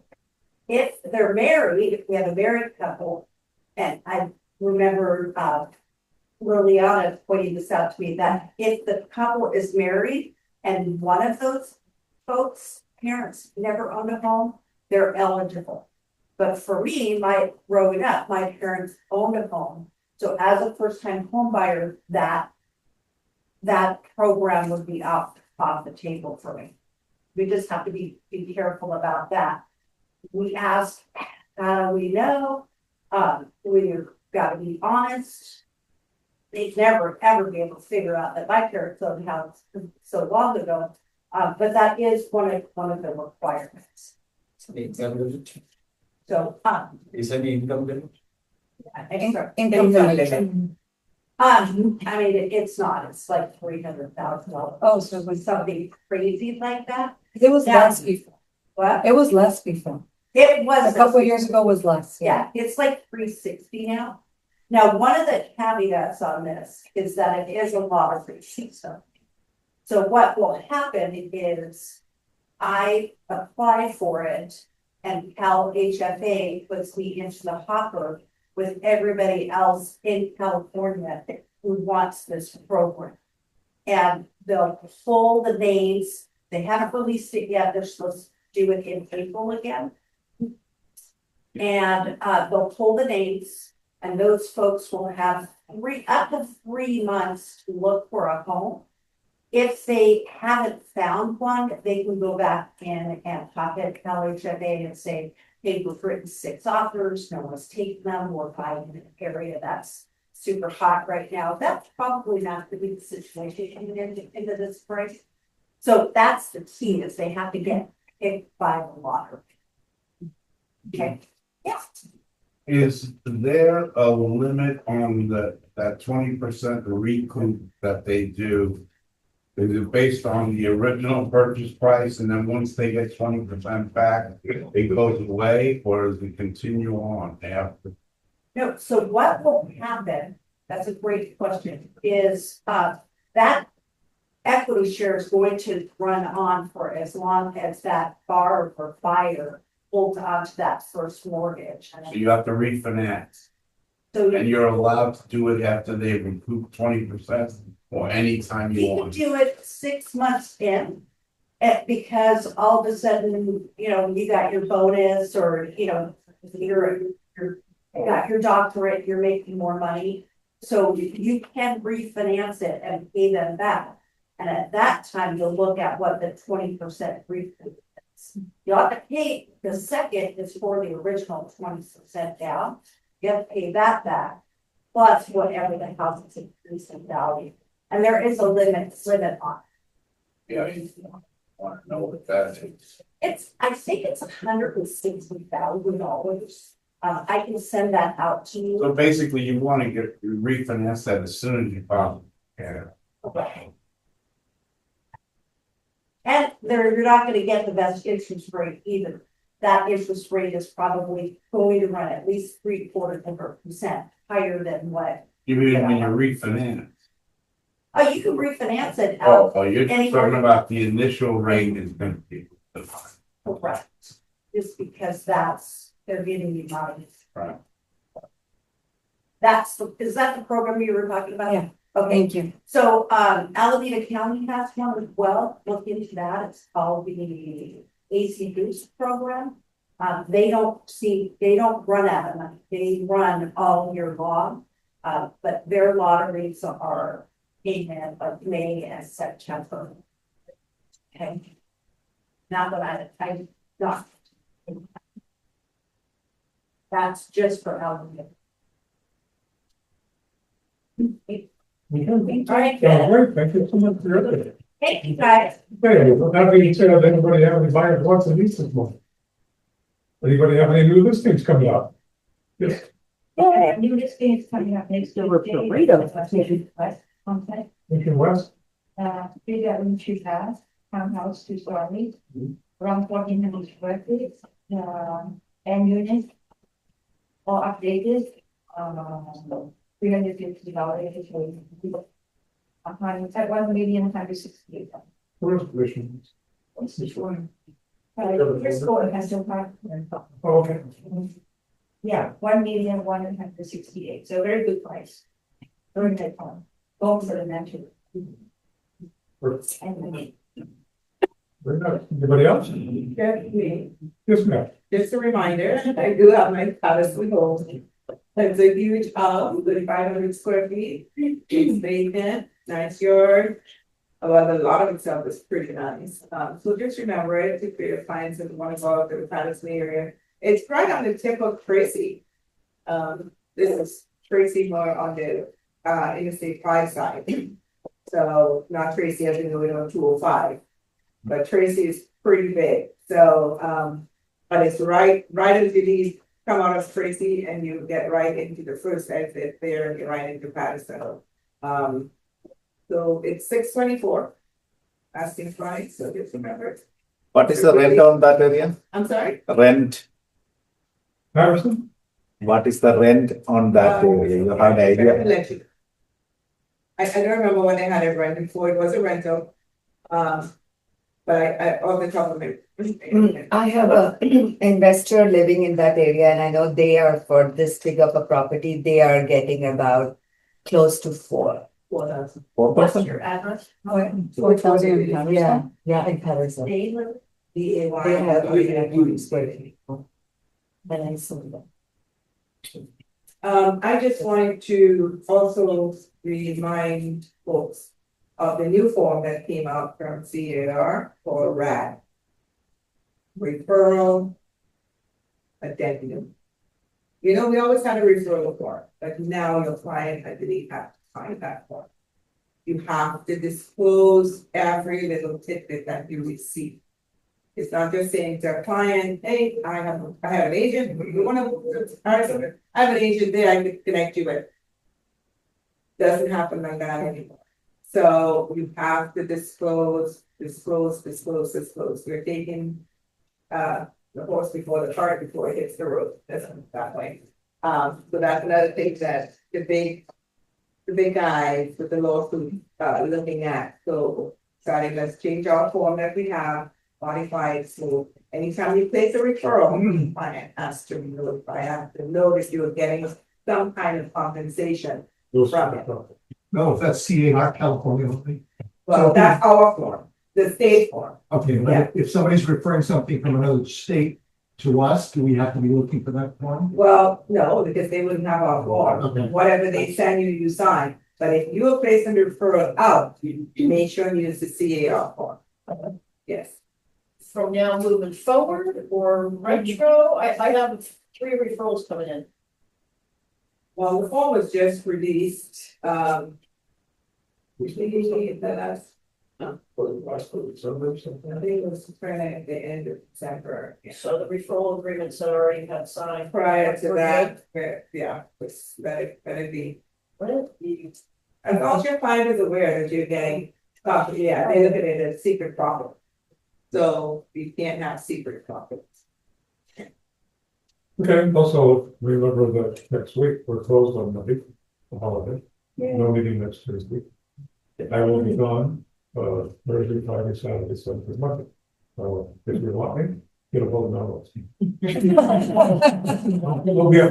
If they're married, if we have a married couple, and I remember Liliana pointing this out to me, that if the couple is married and one of those folks' parents never owned a home, they're eligible. But for me, growing up, my parents owned a home. So as a first-time home buyer, that program would be off the table for me. We just have to be careful about that. We ask, we know, we've got to be honest. They'd never ever be able to figure out that my parents owned a house so long ago. But that is one of the requirements. So, Is any income limit? extra. Income limit. I mean, it's not, it's like $300,000. Oh, so it was, Something crazy like that. it was Yeah. less before. What? It was less before. It was. A couple of years ago was less. Yeah, it's like 360 now. Now, one of the caveats on this is that it is a lottery system. So what will happen is I apply for it and Cal HFA puts me into the hopper with everybody else in California who wants this program. And they'll pull the names. They haven't released it yet. They're supposed to do it in April again. And they'll pull the names, and those folks will have up to 3 months to look for a home. If they haven't found one, they can go back in and talk at LHFA and say, hey, we've written 6 offers, no one's taken them, we're buying in an area that's super hot right now. That's probably not the big situation into this price. So that's the key, is they have to get picked by the lottery. Okay. Yeah. Is there a limit on that 20% recoup that they do? Is it based on the original purchase price, and then once they get 20% back, it goes away, or does it continue on after? No, so what will happen, that's a great question, is that equity share is going to run on for as long as that borrower or buyer holds on to that first mortgage. So you have to refinance, So and you're allowed to do it after they recoup 20%, or anytime you you can want. do it 6 months in, because all of a sudden, you got your bonus, or, you got your doctorate, you're making more money. So you can refinance it and pay them back. And at that time, you'll look at what the 20% recoup is. You have to pay, the second is for the original 20% down. You have to pay that back, plus whatever the house is increased in value. And there is a limit on it. Yeah, I want to know what that is. I think it's $160,000. I can send that out to you. So basically, you want to refinance that as soon as you possibly can. And you're not gonna get the best interest rate either. That interest rate is probably going to run at least 0.75% higher than what. You mean when you refinance? Oh, you can refinance it Oh, out. oh, you're anywhere. talking about the initial rate is gonna be. Correct. Just because they're getting you money. Right. Is that the program you were talking about? Yeah. Okay, Thank you. so, Alameda County has one as well, look into that, it's called the AC Boost program. They don't run out of money, they run all year long. But their lotteries are in May and September. Okay. Now that I got. That's just for Alameda. All right, Yeah, great, thank you so much for your update. thank you guys. Okay, well, that being said, anybody have any buyers wants to lease this month? Anybody have any new listings coming up? Yes, Yeah, new listings coming up next week. Okay. thank you, Wes. 3 bedroom, 2 baths, townhouse, 2 stories, around 1,400 square feet, and units. All updated, $350. At 1,168,000. First question. What's this one? First quarter has no part. Oh, okay. Yeah, 1,168,000, so very good price. Very good one. Going for the mention. And Very nice. Anybody else? Yes, ma'am. Just a reminder, I do have my palace with home. It's a huge house, 3,500 square feet, it's vacant, nice yard. Well, a lot of itself is pretty nice. So just remember it, if your clients that want to go out to the palace area. It's right on the tip of Tracy. This is Tracy more on the Interstate 5 side. So not Tracy as in the 205, but Tracy is pretty big. So, but it's right as you leave, come out of Tracy and you get right into the first exit there and get right into Patterson. So it's 624. Asking price, so just remember. What is the rent on that area? I'm sorry? Rent, Harrison? what is the rent on that area? You have an idea? I don't remember when they had it rented before, it was a rental. But I off the top of it. I have a investor living in that area and I know they are, for this big of a property, they are getting about close to 4. 4,000. 4%? what's your address? 4,000 in Patterson? Yeah, in Patterson. They live. They have 300 square feet. And I sold them. I just wanted to also remind folks of the new form that came out from CAR for RAD. Referral addendum. You know, we always had a referral form, but now your client, I believe, has to sign that form. You have to disclose every little tidbit that you receive. It's not just saying to a client, hey, I have an agent, you wanna, I have an agent there I can connect you with. Doesn't happen like that anymore. So you have to disclose. We're taking the horse before the cart before it hits the road, that way. So that's another thing that the big guys with the lawsuit looking at. So starting, let's change our form that we have, modify it, so anytime you place a referral, client has to notify, I have to know that you're getting some kind of compensation from it. No, that's CAR California only. Well, that's our form, the state form. Okay, Yeah. but if somebody's referring something from another state to us, do we have to be looking for that form? Well, no, because they wouldn't have our form. Okay. Whatever they send you, you sign. But if you are placing the referral out, you make sure you use the CAR form. Yes. From now moving forward or retro, I have 3 referrals coming in. Well, the form was just released, usually the last, I think it was printed at the end of December. Yeah. So the referral agreements that already got signed. Prior to that, yeah, was better be. As long as your client is aware that you're getting, yeah, they look at it as secret profit. So we can't have secret profits. Okay, also remember that next week we're closed on Monday, the holiday, no meeting next Tuesday. I will be gone, Thursday, Friday, Saturday, Sunday, Monday. So if you want me, get a hold of me.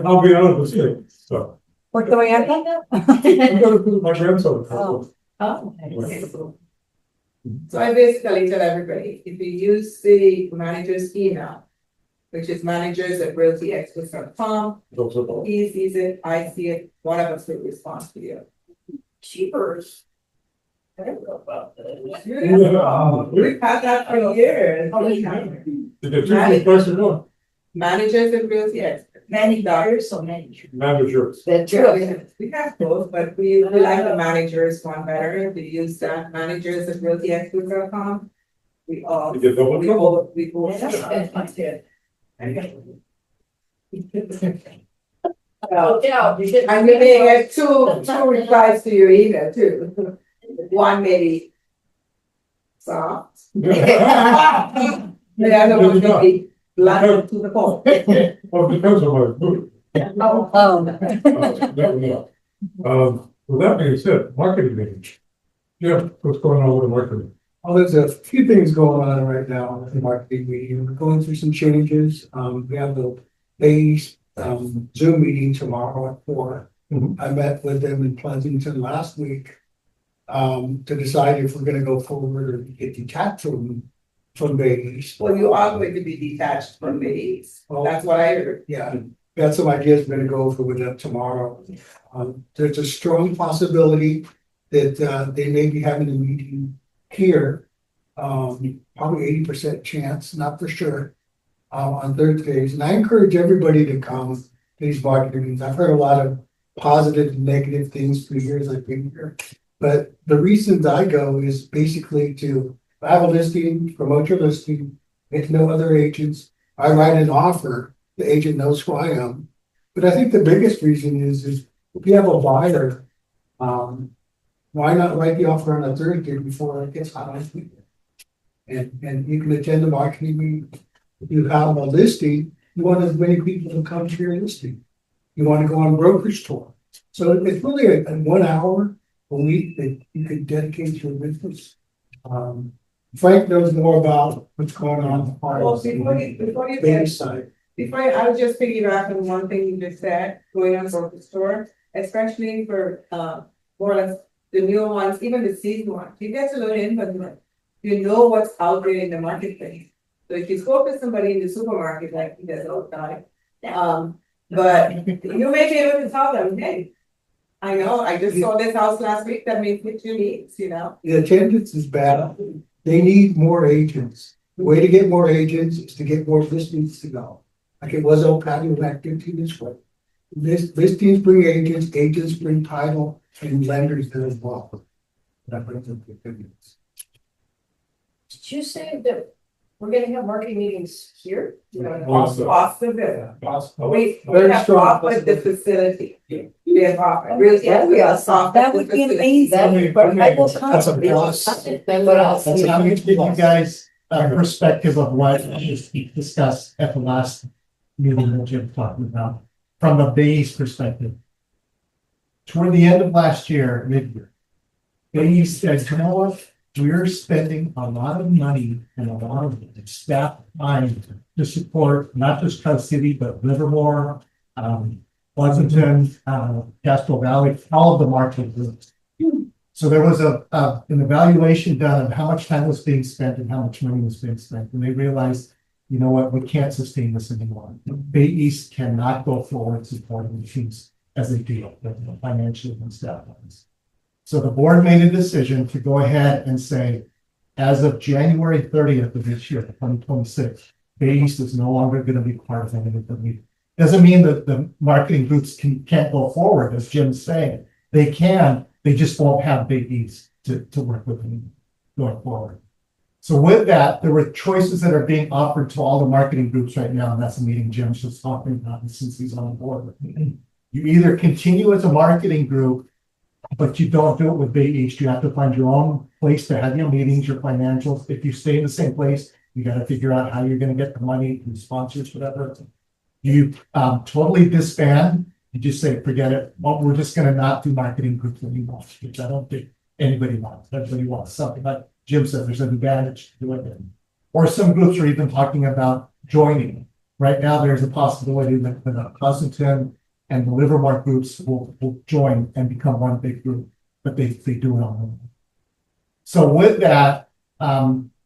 I'll be out of the state, so. What do we have? I'm gonna do my grandson. Oh. So I basically tell everybody, if you use the manager's email, which is managers@realtyexperts.com, he sees it, I see it, one of us will respond to you. Cheapers. I don't know about that. We've had that for years. Did the two person know? Managers and realty experts. Managers or managers? Managers. We have both, but we like the managers one better. We use that managers@realtyexperts.com. We all. You get double We trouble. both. Yeah, you get. And we may get two replies to your email too. One maybe soft. The other one may be blunt to the point. Well, it depends on my mood. With that being said, marketing meeting. Yeah, what's going on with the marketing? Oh, there's a few things going on right now in the marketing meeting. We're going through some changes. We have the base Zoom meeting tomorrow at 4. I met with them in Pleasanton last week to decide if we're gonna go forward or get detached from base. Well, you are going to be detached from base. That's what I heard. Yeah, got some ideas we're gonna go over with them tomorrow. There's a strong possibility that they may be having a meeting here. Probably 80% chance, not for sure, on Thursdays. And I encourage everybody to come to these marketing meetings. I've heard a lot of positive and negative things for the years I've been here. But the reasons I go is basically to have a listing, promote your listing, get to know other agents. I write an offer, the agent knows who I am. But I think the biggest reason is if you have a buyer, why not write the offer on a Thursday before it gets hot on weekend? And you can attend the marketing meeting. If you have a listing, you want as many people to come to your listing. You want to go on brokerage tour. So it's really a 1 hour a week that you could dedicate to your business. Frank knows more about what's going on. Well, before I was just piggyback on one thing you just said, going on brokerage store, especially for more or less the newer ones, even the seasoned ones, you get to learn inventory. You know what's out there in the marketplace. So if you spoke to somebody in the supermarket, like he does all the time, but you may be able to tell them, hey, I know, I just saw this house last week that may fit your needs, you know? The attendance is bad. They need more agents. The way to get more agents is to get more listings to go. Like it was old patio activity this way. Listings bring agents, agents bring title, and lenders do as well. That brings up the attendance. Did you say that we're gonna have marketing meetings here? Possibly. We Very have strong offered the facility. We have offered, really, Yeah, we are soft. That would be amazing, but I will come. That's a plus. That's how we give you guys a perspective of what is discussed at the last meeting that Jim talking about, from the base perspective. Toward the end of last year, mid-year, they said, you know what? We're spending a lot of money and a lot of staff time to support not just Tri City, but Livermore, Pleasanton, Castro Valley, all of the market groups. So there was an evaluation done of how much time was being spent and how much money was being spent. And they realized, you know what, we can't sustain this anymore. Bay East cannot go forward supporting machines as they deal with financially and staff wise. So the board made a decision to go ahead and say, as of January 30th of this year, 2026, Bay East is no longer going to be part of any of the meeting. Doesn't mean that the marketing groups can't go forward, as Jim's saying. They can, they just won't have Bay East to work with them going forward. So with that, there were choices that are being offered to all the marketing groups right now, and that's a meeting Jim's just talking about since he's on board with me. You either continue as a marketing group, but you don't do it with Bay East. You have to find your own place to have your meetings, your financials. If you stay in the same place, You gotta figure out how you're gonna get the money from sponsors, whatever. You, totally disband, you just say, forget it, well, we're just gonna not do marketing groups anymore, which I don't think anybody wants. Everybody wants something, like Jim said, there's an advantage to doing it. Or some groups are even talking about joining. Right now, there's a possibility that the Pleasanton and the Livermore groups will join and become one big group, but they do it on their own. So with that,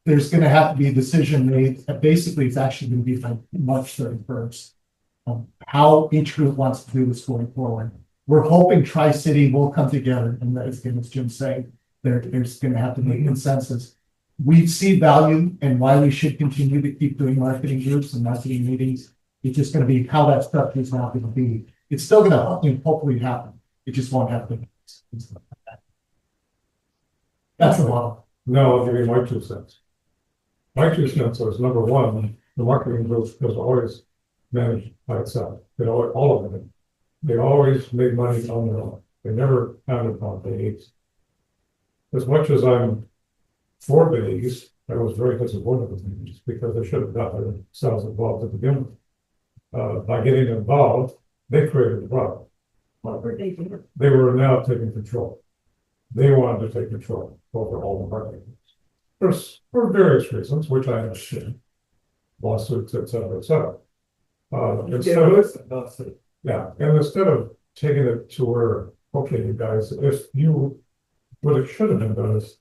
there's gonna have to be a decision made, basically, it's actually gonna be like March 31st. How each group wants to do this going forward. We're hoping Tri-City will come together, and as Jim saying, there's gonna have to be consensus. We see value and why we should continue to keep doing marketing groups and marketing meetings. It's just gonna be how that stuff is not gonna be. It's still gonna hopefully happen. It just won't happen. That's the model. No, I'll give you my 2 cents. My 2 cents is, number one, the marketing group was always managed by itself. All of them. They always made money on their own. They never counted on the aids. As much as I'm for the aids, I was very disappointed with them because they should have got themselves involved to begin with. By getting involved, they created the problem. What were they doing? They were now taking control. They wanted to take control over all the marketing. For various reasons, which I understand. Lawsuits, et cetera, et cetera. Yeah, and instead of taking it to where, okay, you guys, what it should have been done is,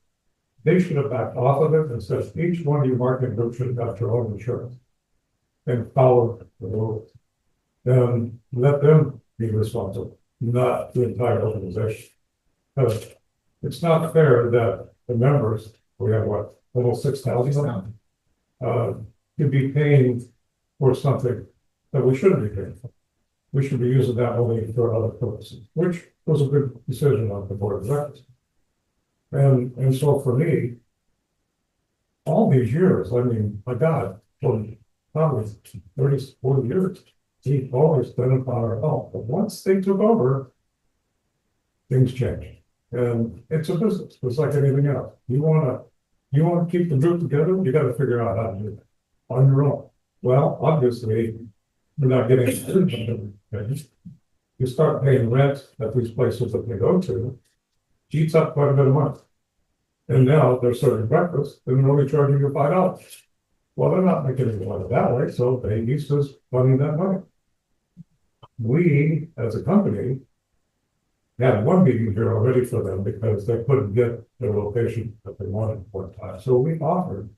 they should have backed off of it and said, each one of you marketing groups should have got your own insurance. And followed the rules. Then let them be responsible, not the entire organization. Because it's not fair that the members, we have what, almost 6,000 now, could be paying for something that we shouldn't be paying for. We should be using that money for other purposes, which was a good decision on the board of directors. And so for me, all these years, I mean, my God, for probably 30, 40 years, he's always been upon our help. But once they took over, things changed. And it's a business, it's like anything else. You wanna keep the group together, you gotta figure out how to do it on your own. Well, obviously, you're not getting it. You start paying rent at these places that they go to, eats up quite a bit of money. And now they're serving breakfast, and they're only charging you $5. Well, they're not making any money that way, so they use this funding that money. We, as a company, had one meeting here already for them because they couldn't get the location that they wanted at one time. So we offered,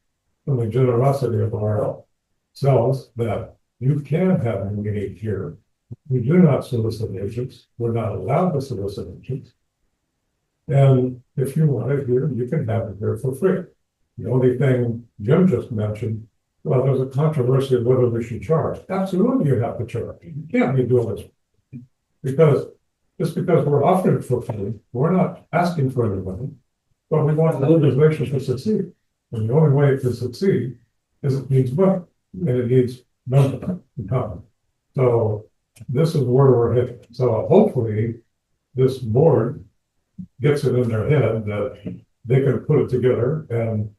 from the generosity of ourselves, that you can have a meeting here. We do not solicit agents. We're not allowed to solicit agents. And if you want it here, you can have it here for free. The only thing Jim just mentioned, well, there's a controversy of whether we should charge. Absolutely, you have to charge. You can't be doing this. Just because we're offering it for free, we're not asking for any money, but we want the organization to succeed. And the only way it can succeed is it needs money, and it needs money to come. So this is where we're headed. So hopefully this board gets it in their head that they can put it together and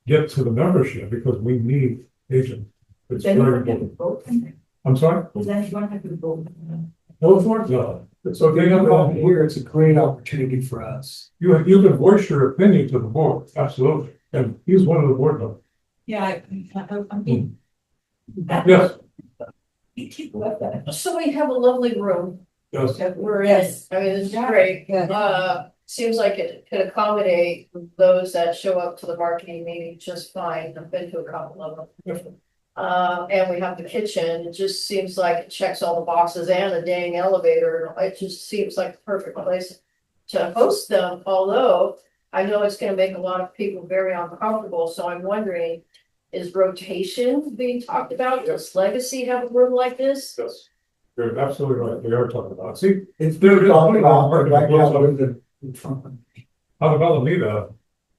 get to the membership, because we need agents. It's very important. I'm sorry? Does anyone have to vote? No, for it? No. It's okay. Here, it's a great opportunity for us. You can voice your opinion to the board, absolutely. And he's one of the board members. Yeah, Yes, so we have a lovely room yes. that we're in. I mean, this is great. Seems like it could accommodate those that show up to the marketing meeting just fine. I've been to a couple of them. And we have the kitchen. It just seems like it checks all the boxes, and a dang elevator. It just seems like the perfect place to host them. Although I know it's going to make a lot of people very uncomfortable. So I'm wondering, is rotation being talked about? Does Legacy have a room like this? Yes. You're absolutely right. We are talking about. See, It's There is talking about only right now one- with the Trump. out of Alameda,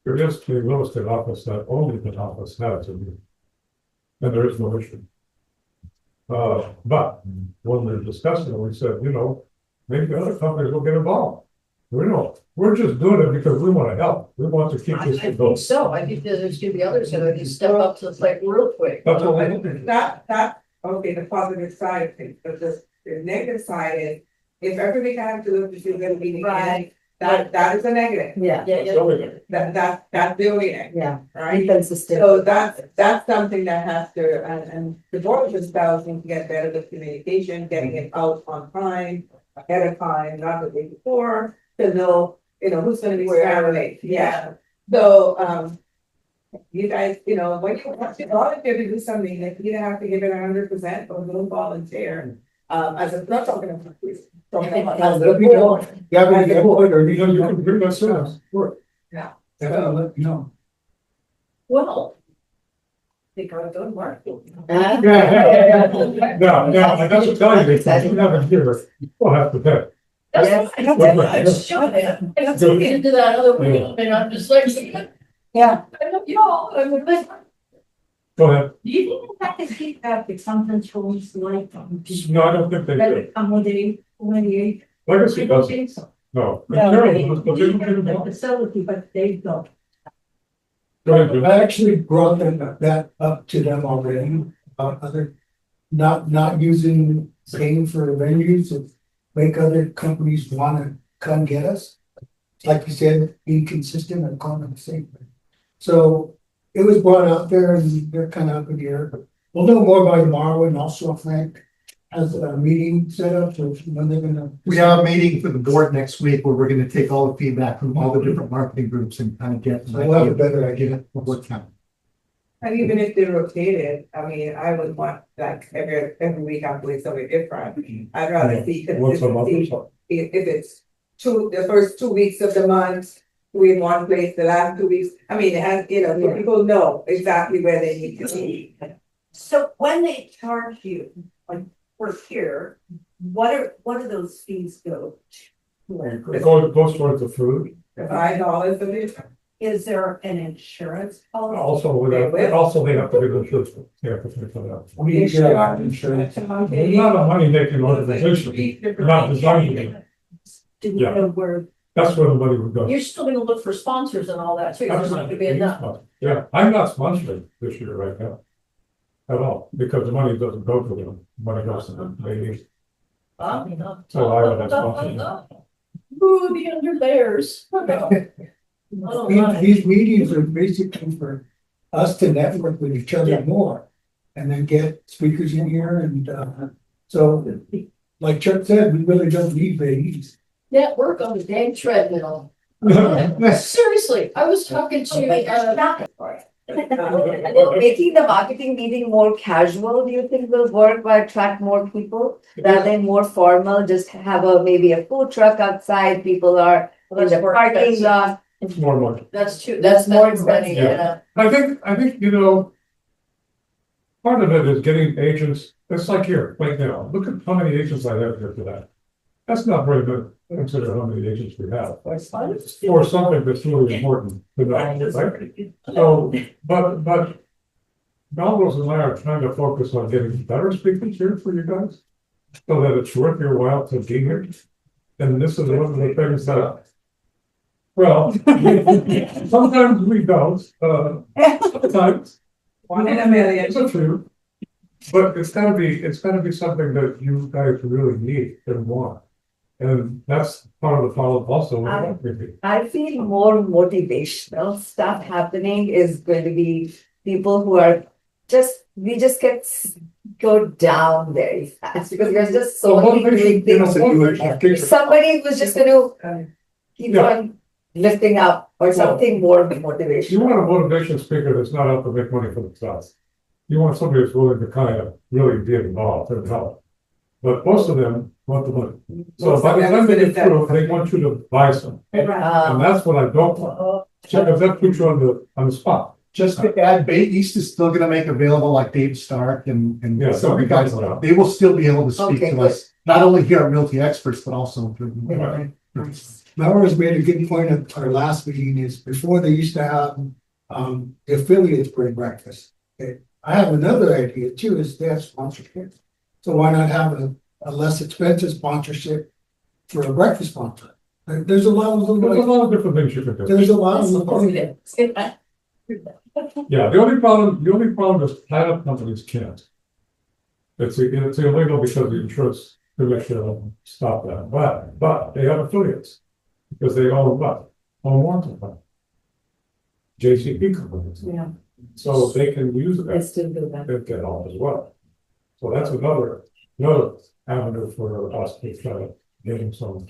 there is a real estate office that only the office has a meeting. And there is no issue. But when we were discussing it, we said, maybe other companies will get involved. we're just doing it because we wanna help. We want to keep I this think going. so, I think there's gonna be others that are gonna step up to the plate real quick. That's what we're looking at. Okay, the positive side of things, but the negative side is, if every week I have to look to see whether we Right. that is a negative. Yeah. That's building it, Yeah, right? inconsistent. So that's something that has to, and the board themselves need to get better with communication, getting it out on time, ahead of time, not the day before, to know, who's gonna be traveling, yeah. So, you guys, when you volunteer to do something, like you either have to give it 100% or don't volunteer. As a, not talking about, talking about. as a board. Yeah, but As a you board. Or, you can bring us service. Sure. Yeah. Definitely let you know. Well. They gotta go to market. No, I got to tell you, if you haven't here, we'll have to pay. That's why I'm showing it. I'm looking into that other way, and I'm just like, Yeah. I don't, I'm like, Go ahead. Do you think that is keep that if something shows like? No, I don't think they do. Accommodate, Legacy doesn't, no. The facility, but they don't. Go ahead, Bill. I actually brought that up to them already, other, not using paying for venues to make other companies wanna come get us. Like you said, be consistent and come and say. So it was brought out there and they're kind of up in the air, but we'll know more by tomorrow. And also Frank has a meeting set up, so when they're gonna. We have a meeting for the board next week where we're gonna take all the feedback from all the different marketing groups and kind of get. So we'll have a better idea of what's happening. And even if they're rotated, I mean, I would want like every week I'm doing something different. I'd rather see Once a month or consistency. so. If it's the first 2 weeks of the month, we in one place, the last 2 weeks, I mean, it has, so people know exactly where they need to be. So when they charge you, like we're here, what are those fees go to? It goes towards the food, The $5 of it. Is there an insurance policy? also they have to give insurance, they have to pay for that. We need to get insurance. They're not a money making organization, they're not designed to be. Do you Yeah. know where? That's where the money would go. you're still gonna look for sponsors and all that too, there's not gonna be enough. Yeah, I'm not sponsoring this year right now. At all, because the money doesn't go to them, money goes to them, they, So I would have sponsored. Ooh, the underlayers. These meetings are basically for us to network with each other more. And then get speakers in here and, so, like Chuck said, we really don't need babies. Network on the dang treadmill. Seriously, I was talking to, Making the marketing meeting more casual, do you think will work or attract more people? Rather than more formal, just have maybe a food truck outside, people are in the parking lot. it's more money. that's too, That's more money, expensive. I think, part of it is getting agents, it's like here, right now, look at how many agents I have here today. That's not very good, consider how many agents we have, for something that's really important to know, right? So, but Melrose and I are trying to focus on getting better speakers here for you guys, so that it's worth your while to be here. And this is one of the things that, well, sometimes we don't, sometimes. One in a million. It's a few, but it's gotta be something that you guys really need and want. And that's part of the problem also. I feel more motivational stuff happening is going to be people who are we just go down very fast because there's just so many great things. Somebody was just gonna keep on lifting up or something more motivational. You want a motivation speaker that's not out to make money for themselves. You want somebody that's willing to kind of really be involved and help. But most of them want the money. So by the time they get through, they want you to buy some. And that's what I don't want. Because that puts you on the spot. Just to add, Bay East is still gonna make available like Dave Stark and Yeah, some of the guys, something like that. they will still be able to speak Okay, to us, not only here at Realty Experts, but also through. Melrose made a good point at our last meeting is before they used to have, the affiliates bring breakfast. Okay, I have another idea too, is they have sponsorship. So why not have a less expensive sponsorship for a breakfast sponsor? There's a lot of There's a lot of different things you can do. there's a lot of. Yeah, the only problem is title companies can't. It's illegal because the insurance commission will stop that, but they have affiliates. Because they own what? Own warranty plan. JCP companies. Yeah. So they can use They that, still do that. they get off as well. So that's another avenue for us to try to get them some.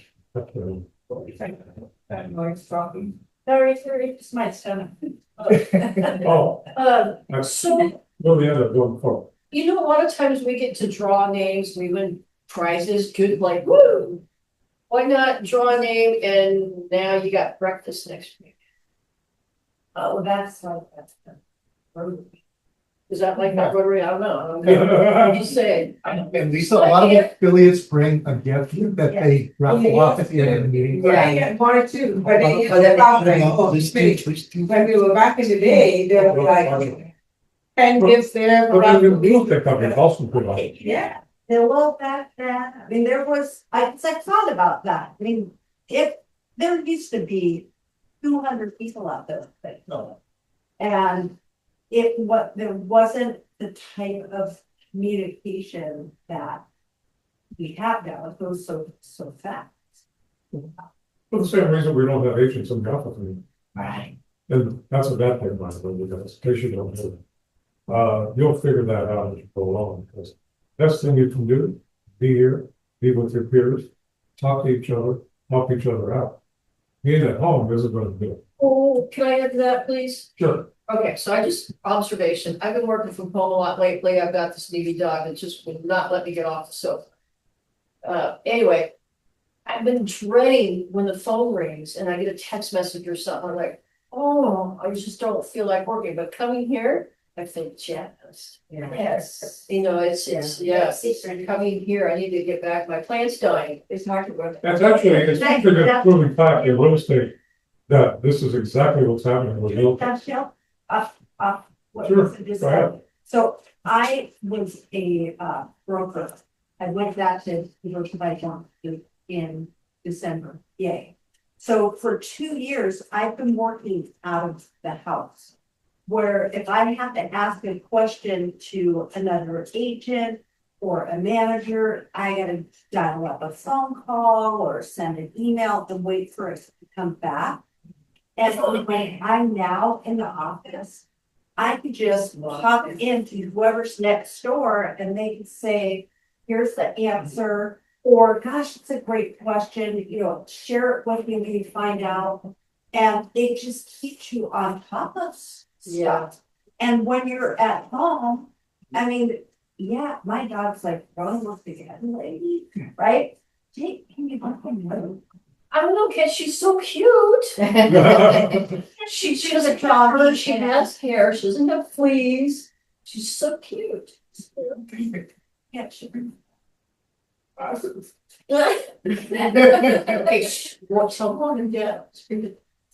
That noise talking. Sorry, it's my stomach. Oh, So, we'll end up going forward. you know, a lot of times we get to draw names, we win prizes, good, like, woo! Why not draw a name and now you got breakfast next week? Oh, that's like, that's. Is that like that Rotary? I don't know. I'm just saying. And Lisa, a lot of affiliates bring a gift that they raffle off at the end of the meeting. Yeah, one or two, but it Oh, that about like, No, oh, this maybe thing- when we were back in the day, they were like. And gifts there. But then the real estate companies also provide. Yeah, they love that, I mean, there was, I thought about that, I mean, if, there used to be 200 people out there. that know it. And there wasn't the type of communication that we have now, it goes so fast. For the same reason we don't have agents in the office anymore. Right. And that's a bad thing, by the way, because in case you don't do it. You'll figure that out as you go along, because best thing you can do, be here, be with your peers, talk to each other, help each other out. Being at home isn't gonna do it. Oh, can I add to that, please? Sure. Okay, so I just, observation, I've been working from home a lot lately, I've got this needy dog that just would not let me get off the sofa. Anyway, I've been dreading when the phone rings and I get a text message or something, I'm like, oh, I just don't feel like working, but coming here, I think, yes, yes, you know, it's, coming here, I need to get back, my plant's dying. It's hard to work. It's actually a proven fact in real estate that this is exactly what's happening with real estate. What Sure, was it just go ahead. said? So I was a broker. I went back to Diversified Johnson in December, yay. So for 2 years, I've been working out of the house. Where if I have to ask a question to another agent or a manager, I gotta dial up a phone call or send an email and wait for it to come back. And when I'm now in the office, I could just pop into whoever's next door and they can say, here's the answer. Or, gosh, it's a great question, you know, share it with me when you find out. And it just keeps you on top of stuff. And when you're at home, I mean, yeah, my dog's like, Ron wants to get lady, right? Can you I don't know, kid, she's so cute. She doesn't cover, she has hair, she doesn't have fleas. She's so cute. Yeah, she. Okay, what's so on, yeah.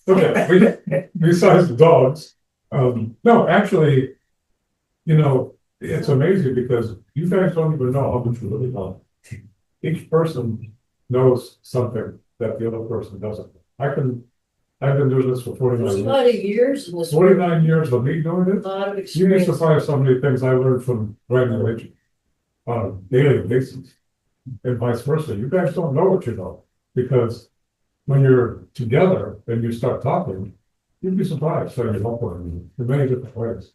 Okay, besides the dogs, no, actually, you know, it's amazing because you guys don't even know how much you really know. Each person knows something that the other person doesn't. I've been doing this for There's a 49 lot years. of years in this. 49 years of me doing A it. lot of You'd be experience. surprised how many things I learned from writing a agent on a daily basis. And vice versa. You guys don't know what you know, because when you're together and you start talking, you'd be surprised how you help one another in many different ways.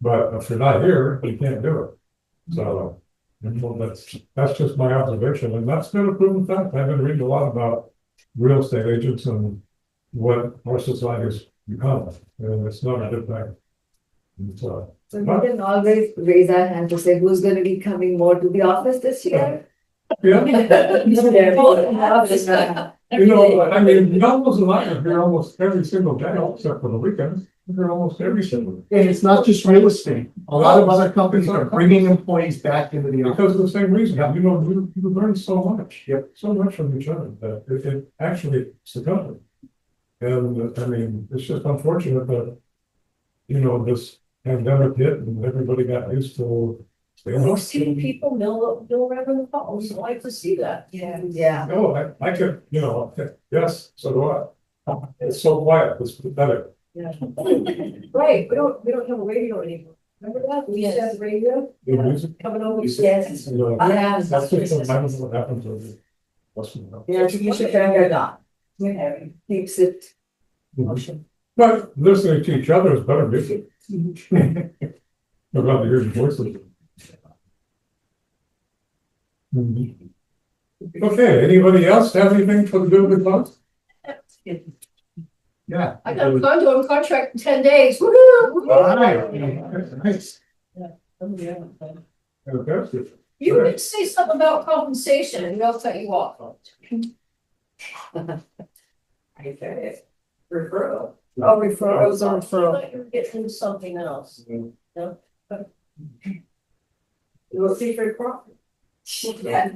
But if you're not here, you can't do it. So, and well, that's just my observation, and that's been a proven fact. I've been reading a lot about real estate agents and what our society has become, and it's not a good thing. And so, So we can always raise our hand to say who's gonna be coming more to the office this year. yeah. You know, I mean, Melville's and I are here almost every single day, except for the weekends. We're here almost every single day. And it's not just real estate. A lot of other companies are bringing employees back into the office. Because of the same reason, you know, you learn so much. Yep. So much from each other that it actually, it's the company. And I mean, it's just unfortunate that, you know, this pandemic hit and everybody got used to I've seen people mill around in the halls, I like to see that. Yeah. No, I could, you know, yes, so do I. It's so quiet, it's pathetic. Right, we don't have a radio anymore. Remember that? We used to have a radio The music, coming over. Yes. you know, Yeah. that's just sometimes what happens with it. Listen, you know. Yeah, you should turn it on. Keeps it motion. But listening to each other is better music. I'd rather hear the voices. Okay, anybody else have anything for the good of the cause? Yeah. I got a condo in contract in 10 days, woo-hoo! All right. Nice. Okay. You did say something about compensation and I'll cut you off. Referral. Oh, referrals are I referral. thought you were getting something else. No? You will see for profit. Yeah.